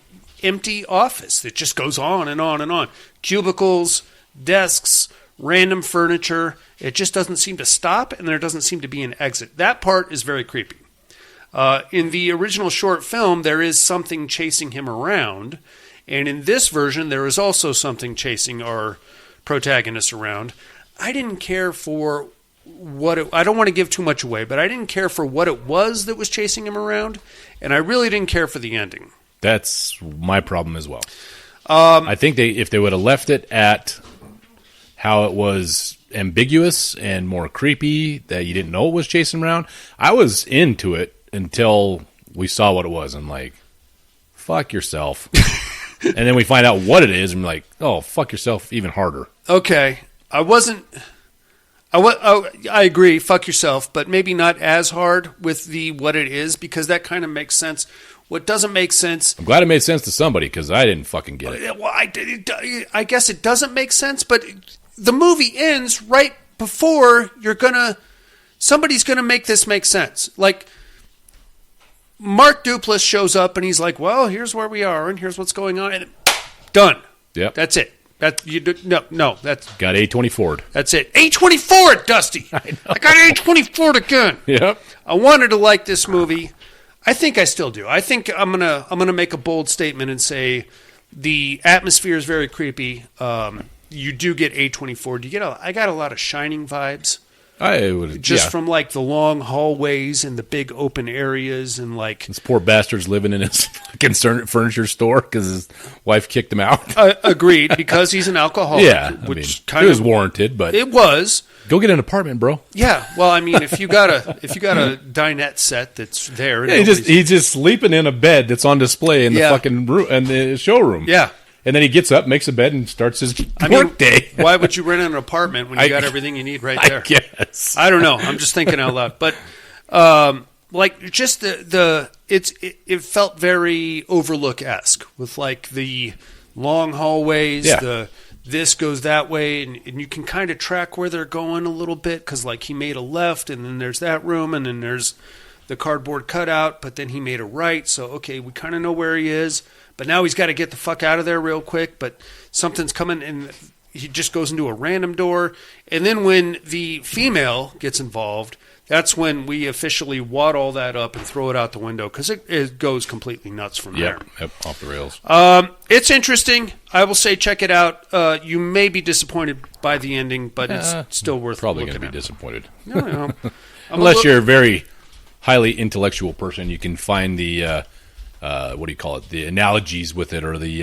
empty office that just goes on and on and on. Cubicles, desks, random furniture. It just doesn't seem to stop, and there doesn't seem to be an exit. That part is very creepy. In the original short film, there is something chasing him around, and in this version, there is also something chasing our protagonist around. I didn't care for I don't want to give too much away, but I didn't care for what it was that was chasing him around, and I really didn't care for the ending. That's my problem as well. I think if they would have left it at how it was ambiguous and more creepy, that you didn't know it was chasing around, I was into it until we saw what it was. I'm like, fuck yourself. And then we find out what it is, and we're like, oh, fuck yourself even harder. Okay. I agree, fuck yourself, but maybe not as hard with the what it is, because that kind of makes sense. What doesn't make sense... I'm glad it made sense to somebody, because I didn't fucking get it. Well, I guess it doesn't make sense, but the movie ends right before somebody's gonna make this make sense. Like, Mark Duplass shows up, and he's like, well, here's where we are, and here's what's going on, and done. Yep. That's it. That's got A24'd. That's it. A24'd, Dusty. I got A24'd again. Yep. I wanted to like this movie. I think I still do. I think I'm gonna make a bold statement and say the atmosphere is very creepy. You do get A24'd. I got a lot of Shining vibes. I would from like the long hallways and the big open areas and like this poor bastard's living in his fucking furniture store because his wife kicked him out. Agreed, because he's an alcoholic. Yeah, which it was warranted, but it was. Go get an apartment, bro. Yeah, well, I mean, if you got a dinette set that's there, he's just sleeping in a bed that's on display in the fucking room and the showroom. Yeah. And then he gets up, makes a bed, and starts his work day. Why would you rent an apartment when you got everything you need right there? I guess. I don't know. I'm just thinking out loud. But like just it felt very Overlook-esque with like the long hallways. Yeah. This goes that way, and you can kind of track where they're going a little bit because like he made a left, and then there's that room, and then there's the cardboard cutout, but then he made a right. So okay, we kind of know where he is. But now he's got to get the fuck out of there real quick, but something's coming, and he just goes into a random door. And then when the female gets involved, that's when we officially wad all that up and throw it out the window, because it goes completely nuts from there. Yep, off the rails. It's interesting. I will say check it out. You may be disappointed by the ending, but it's still worth probably looking going to be at. disappointed. No. Unless you're a very highly intellectual person, you can find the... what do you call it? The analogies with it, or the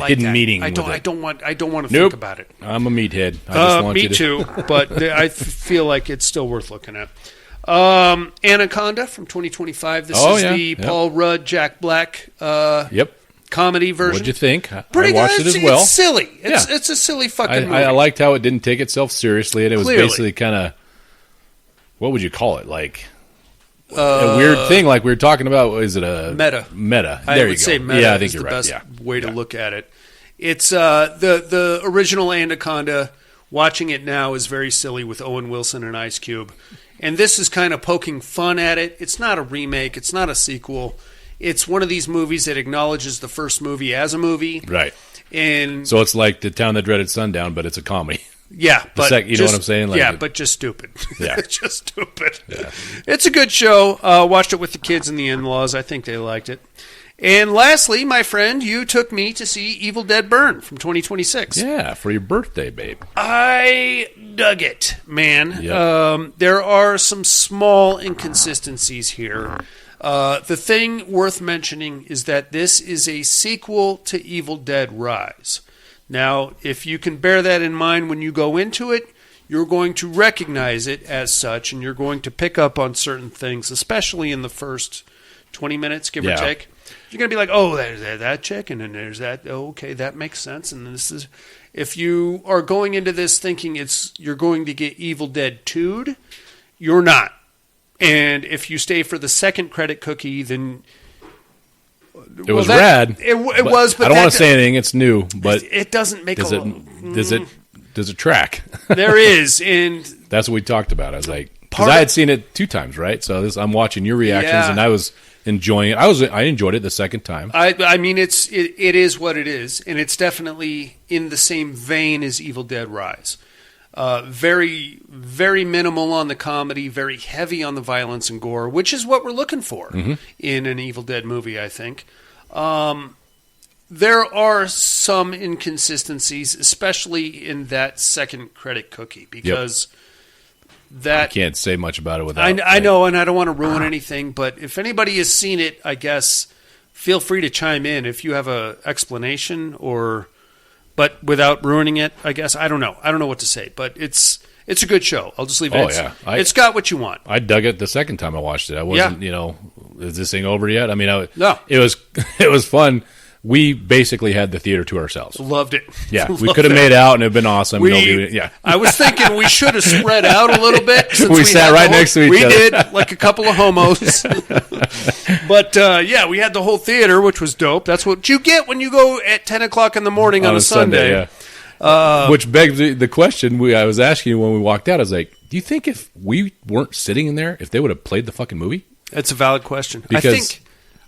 hidden meaning. I don't want to think about it. I'm a meathead. I just want me too, but I feel like it's still worth looking at. Anaconda from 2025. This is the Paul Rudd, Jack Black comedy version. What'd you think? Pretty I watched good. it as well. It's silly. It's a silly fucking movie. I liked how it didn't take itself seriously, and it was basically kind of, what would you call it? Like a weird thing, like we were talking about. Is it a meta? Meta. I would say meta. Yeah, I think is you're the right. best way to look at it. It's the original Anaconda. Watching it now is very silly with Owen Wilson and Ice Cube, and this is kind of poking fun at it. It's not a remake. It's not a sequel. It's one of these movies that acknowledges the first movie as a movie, right? And so it's like The Town That Dreaded Sundown, but it's a comedy. Yeah, but you know what I'm saying? Like but just stupid. Yeah, just stupid. Yeah. It's a good show. Watched it with the kids and the in-laws. I think they liked it. And lastly, my friend, you took me to see Evil Dead Burn from 2026. Yeah, for your birthday, babe. I dug it, man. Yep. There are some small inconsistencies here. The thing worth mentioning is that this is a sequel to Evil Dead Rise. Now, if you can bear that in mind when you go into it, you're going to recognize it as such, and you're going to pick up on certain things, especially in the first 20 minutes, give or take. You're going to be like, oh, there's that chick, and then there's that. Oh, okay, that makes sense. And this is, if you are going into this thinking you're going to get Evil Dead 2'd, you're not. And if you stay for the second credit cookie, then it was rad. It was, but I don't want to say anything. It's new, but it doesn't make does it track? There is, and that's what we talked about. I was like, because I had seen it 2 times, right? So I'm watching your reactions, and I was enjoying it. I enjoyed it the second time. I mean, it is what it is, and it's definitely in the same vein as Evil Dead Rise. Very, very minimal on the comedy, very heavy on the violence and gore, which is what we're looking for in an Evil Dead movie, I think. There are some inconsistencies, especially in that second credit cookie, because I can't say much about it without. I know, and I don't want to ruin anything, but if anybody has seen it, I guess feel free to chime in if you have an explanation but without ruining it, I guess. I don't know what to say, but it's a good show. I'll just leave it. It's got what you want. I dug it the second time I watched it. I wasn't, is this thing over yet? I mean, no. It was fun. We basically had the theater to ourselves. Loved it. Yeah, we could have made out and it would have been awesome. I was thinking we should have spread out a little bit. Since we sat right next to each other. We did, like a couple of homos. But, we had the whole theater, which was dope. That's what you get when you go at 10 o'clock in the morning on a Sunday. Which begs the question I was asking you when we walked out. I was like, do you think if we weren't sitting in there, if they would have played the fucking movie? That's a valid question. Because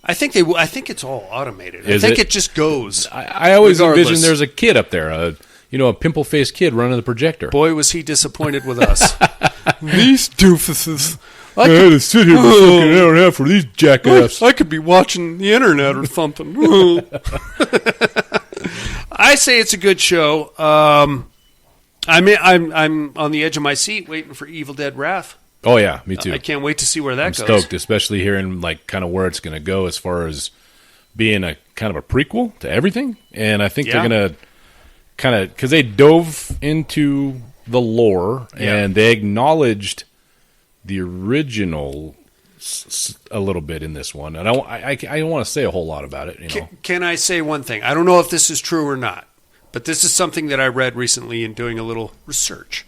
I think it's all automated. I think it just goes. I always envision there's a kid up there, a pimple-faced kid running the projector. Boy, was he disappointed with us. These doofuses. I had to sit here for fucking hour and a half for these jackass. I could be watching the internet or something. I say it's a good show. I'm on the edge of my seat waiting for Evil Dead Wrath. Oh yeah, me too. I can't wait to see where that goes. I'm stoked, especially hearing like kind of where it's going to go as far as being a kind of a prequel to everything. And I think they're going to kind of, because they dove into the lore and they acknowledged the original a little bit in this one. And I don't want to say a whole lot about it. Can I say one thing? I don't know if this is true or not, but this is something that I read recently in doing a little research.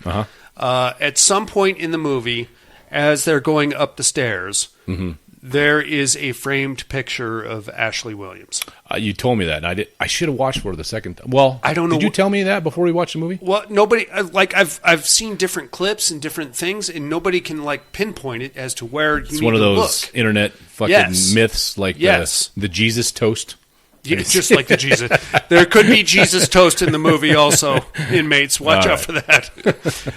At some point in the movie, as they're going up the stairs, there is a framed picture of Ashley Williams. You told me that, and I should have watched for the second time. Well, I don't know. Did you tell me that before we watched the movie? Well, nobody. I've seen different clips and different things, and nobody can pinpoint it as to where you need to look. It's one of those internet fucking myths, like the Jesus toast. Yeah, just like the Jesus. There could be Jesus toast in the movie also, inmates. Watch out for that.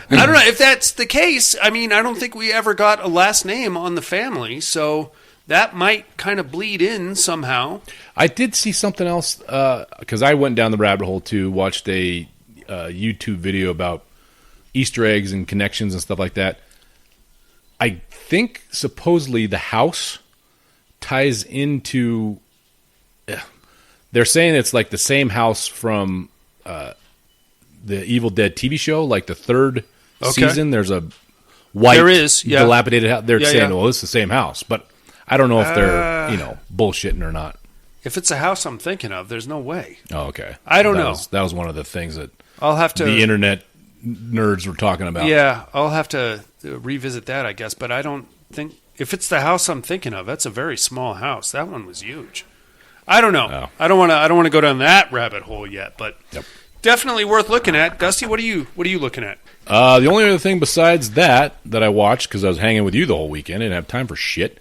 I don't know if that's the case. I mean, I don't think we ever got a last name on the family, so that might kind of bleed in somehow. I did see something else, because I went down the rabbit hole too, watched a YouTube video about Easter eggs and connections and stuff like that. I think supposedly the house ties into... They're saying it's like the same house from the Evil Dead TV show, like the third season. There's a white, dilapidated house. They're saying, well, it's the same house. But I don't know if they're, bullshitting or not. If it's a house I'm thinking of, there's no way. Oh, okay. I don't know. That was one of the things that I'll have to. The internet nerds were talking about. Yeah, I'll have to revisit that, I guess. But I don't think... If it's the house I'm thinking of, that's a very small house. That one was huge. I don't know. Oh. I don't want to go down that rabbit hole yet, but definitely worth looking at. Dusty, what are you looking at? The only other thing besides that I watched, because I was hanging with you the whole weekend and didn't have time for shit.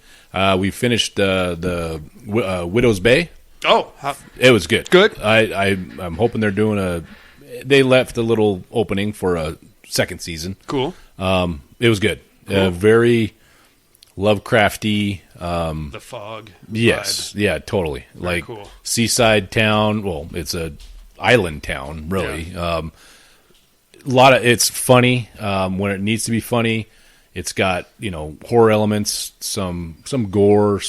We finished the Widow's Bay. Oh, it was good. Good. I'm hoping they're doing They left a little opening for a second season. Cool. It was good. Cool. Very Lovecrafty. The fog. Yes. Vibe. Yeah, totally. Very like cool. Seaside town. Well, it's a island town, really. A lot of it's funny when it needs to be funny. It's got horror elements, some gore,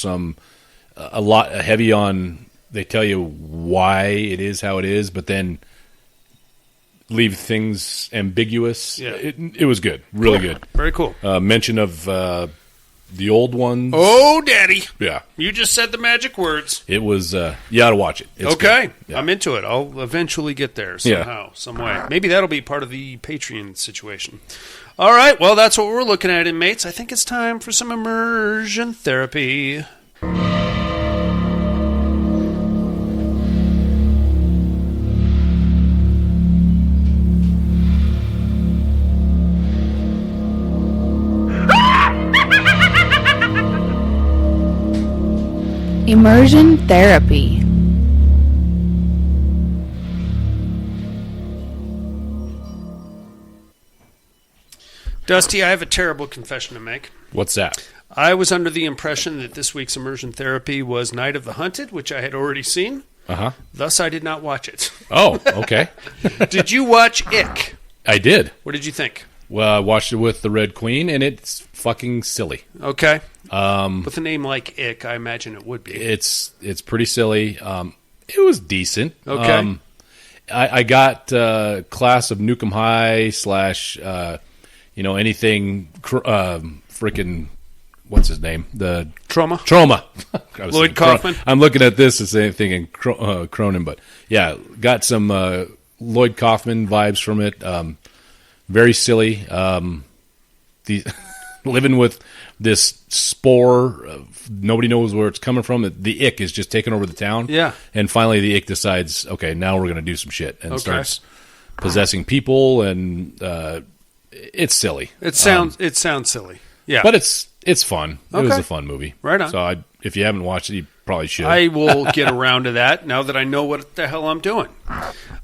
a lot heavy on. They tell you why it is how it is, but then leave things ambiguous. Yeah. It was good, really Cool. good, Very cool. Mention of the old ones. Oh, Daddy! Yeah, You just said the magic words. it was. You ought to watch it. It's Okay, good. Yeah. I'm into it. I'll eventually get there somehow, some way. Maybe that'll be part of the Patreon situation. All right, well, that's what we're looking at, inmates. I think it's time for some immersion therapy. Immersion therapy. Dusty, I have a terrible confession to make. What's that? I was under the impression that this week's immersion therapy was Night of the Hunted, which I had already seen. Uh-huh. Thus, I did not watch it. Oh, okay. Did you watch Ick? I did. What did you think? Well, I watched it with the Red Queen, and it's fucking silly. Okay. With a name like Ick, I imagine it would be. It's pretty silly. It was decent. Okay. I got Class of Nukem High / anything freaking what's his name? The Trauma. Lloyd Kaufman. I'm looking at this as anything in Cronin, but yeah, got some Lloyd Kaufman vibes from it. Very silly. Living with this spore, nobody knows where it's coming from. The ick is just taking over the town. Yeah. And finally the ick decides, okay, now we're going to do some shit, and Okay. starts possessing people, and it's silly. It sounds silly. Yeah. But it's fun. It was Okay. a fun movie. Right on. So if you haven't watched it, you probably should. I will get around to that now that I know what the hell I'm doing.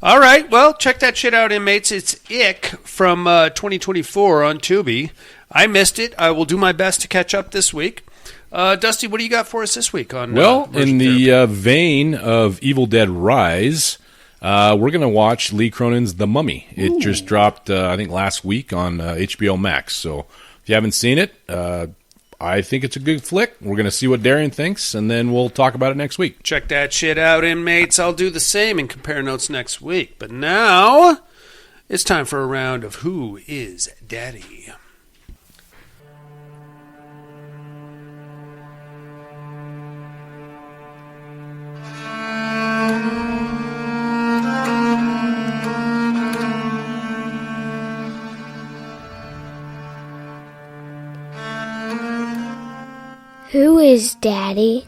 All right, well, check that shit out, inmates. It's Ick from 2024 on Tubi. I missed it. I will do my best to catch up this week. Dusty, what do you got for us this week on Well, Immersion in the Therapy? vein of Evil Dead Rise, we're going to watch Lee Cronin's The Mummy. It just dropped, I think, last week on HBO Max. So if you haven't seen it, I think it's a good flick. We're going to see what Darian thinks, and then we'll talk about it next week. Check that shit out, inmates. I'll do the same and compare notes next week. But now, it's time for a round of Who is Daddy? Who is Daddy?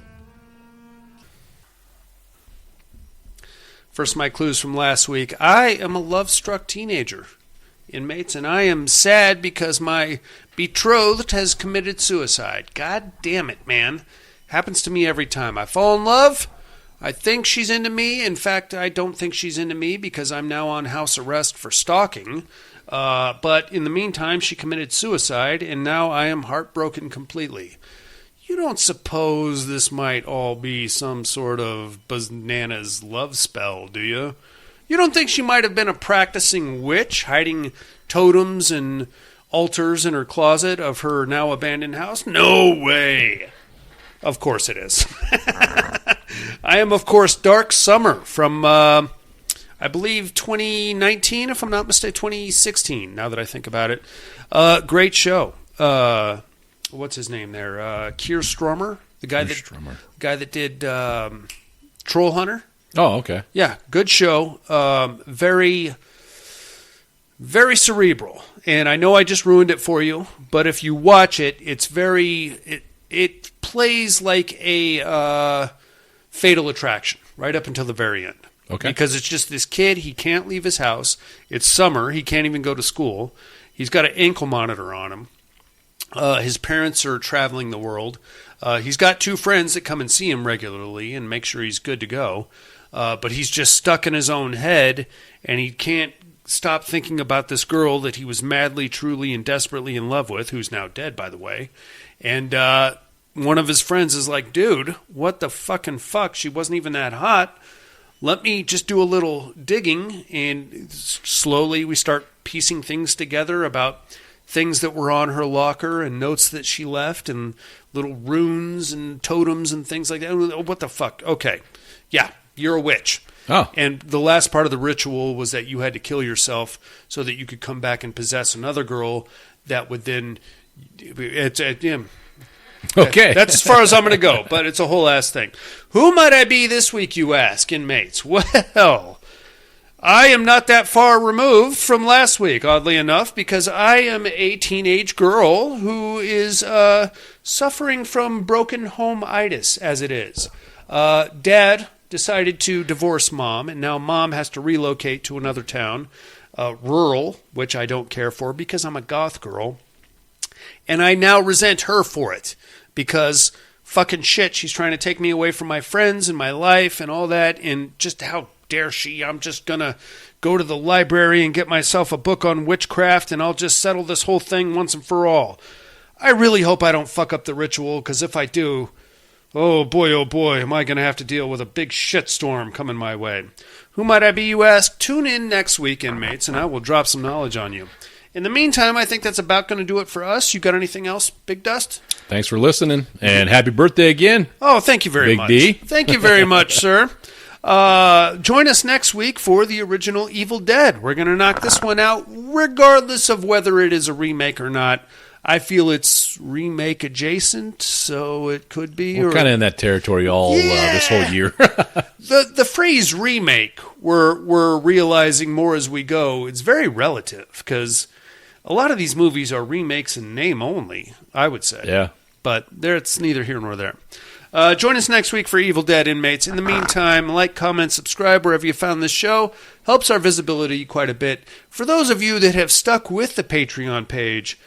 First, my clues from last week. I am a love-struck teenager, inmates, and I am sad because my betrothed has committed suicide. God damn it, man. Happens to me every time. I fall in love. I think she's into me. In fact, I don't think she's into me because I'm now on house arrest for stalking. But in the meantime, she committed suicide, and now I am heartbroken completely. You don't suppose this might all be some sort of bananas love spell, do you? You don't think she might have been a practicing witch, hiding totems and altars in her closet of her now abandoned house? No way! Of course it is. I am, of course, Dark Summer from, I believe, 2019, if I'm not mistaken, 2016, now that I think about it. Great show. What's his name there? Keir Strummer, the guy that did Troll Hunter. Oh, okay. Yeah, good show. Very, very cerebral. And I know I just ruined it for you, but if you watch it, it's it plays like a Fatal Attraction right up until the very end. Okay. Because it's just this kid, he can't leave his house. It's summer, he can't even go to school. He's got an ankle monitor on him. His parents are traveling the world. He's got two friends that come and see him regularly and make sure he's good to go. But he's just stuck in his own head, and he can't stop thinking about this girl that he was madly, truly, and desperately in love with, who's now dead, by the way. And one of his friends is like, dude, what the fucking fuck? She wasn't even that hot. Let me just do a little digging, and slowly we start piecing things together about things that were on her locker and notes that she left and little runes and totems and things like that. What the fuck? Okay. Yeah, you're a witch. Oh. And the last part of the ritual was that you had to kill yourself so that you could come back and possess another girl that would then... Okay. That's as far as I'm going to go, but it's a whole ass thing. Who might I be this week, you ask, inmates? Well, I am not that far removed from last week, oddly enough, because I am a teenage girl who is suffering from broken home-itis, as it is. Dad decided to divorce Mom, and now Mom has to relocate to another town, rural, which I don't care for because I'm a goth girl. And I now resent her for it because fucking shit, she's trying to take me away from my friends and my life and all that. And just how dare she? I'm just going to go to the library and get myself a book on witchcraft and I'll just settle this whole thing once and for all. I really hope I don't fuck up the ritual because if I do, oh boy, am I going to have to deal with a big shitstorm coming my way. Who might I be, you ask? Tune in next week, inmates, and I will drop some knowledge on you. In the meantime, I think that's about going to do it for us. You got anything else, Big Dust? Thanks for listening, and happy birthday again. Oh, thank you very much. Big D. Thank you very much, sir. Join us next week for the original Evil Dead. We're going to knock this one out regardless of whether it is a remake or not. I feel it's remake adjacent, so it could be. We're kind of in that territory this whole year. The phrase remake, we're realizing more as we go, it's very relative because a lot of these movies are remakes in name only, I would say. Yeah. But it's neither here nor there. Join us next week for Evil Dead, inmates. In the meantime, like, comment, subscribe wherever you found this show. Helps our visibility quite a bit. For those of you that have stuck with the Patreon page,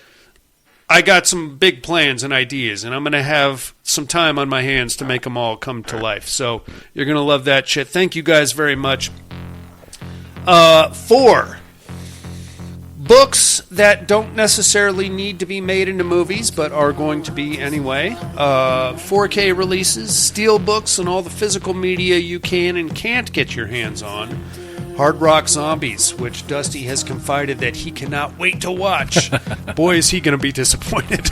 I got some big plans and ideas, and I'm going to have some time on my hands to make them all come to life. So you're going to love that shit. Thank you guys very much. For books that don't necessarily need to be made into movies, but are going to be anyway, 4K releases, steel books, and all the physical media you can and can't get your hands on. Hard Rock Zombies, which Dusty has confided that he cannot wait to watch. Boy, is he going to be disappointed.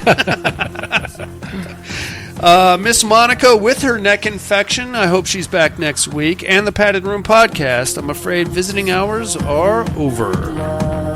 Miss Monica with her neck infection. I hope she's back next week. And the Padded Room Podcast. I'm afraid visiting hours are over.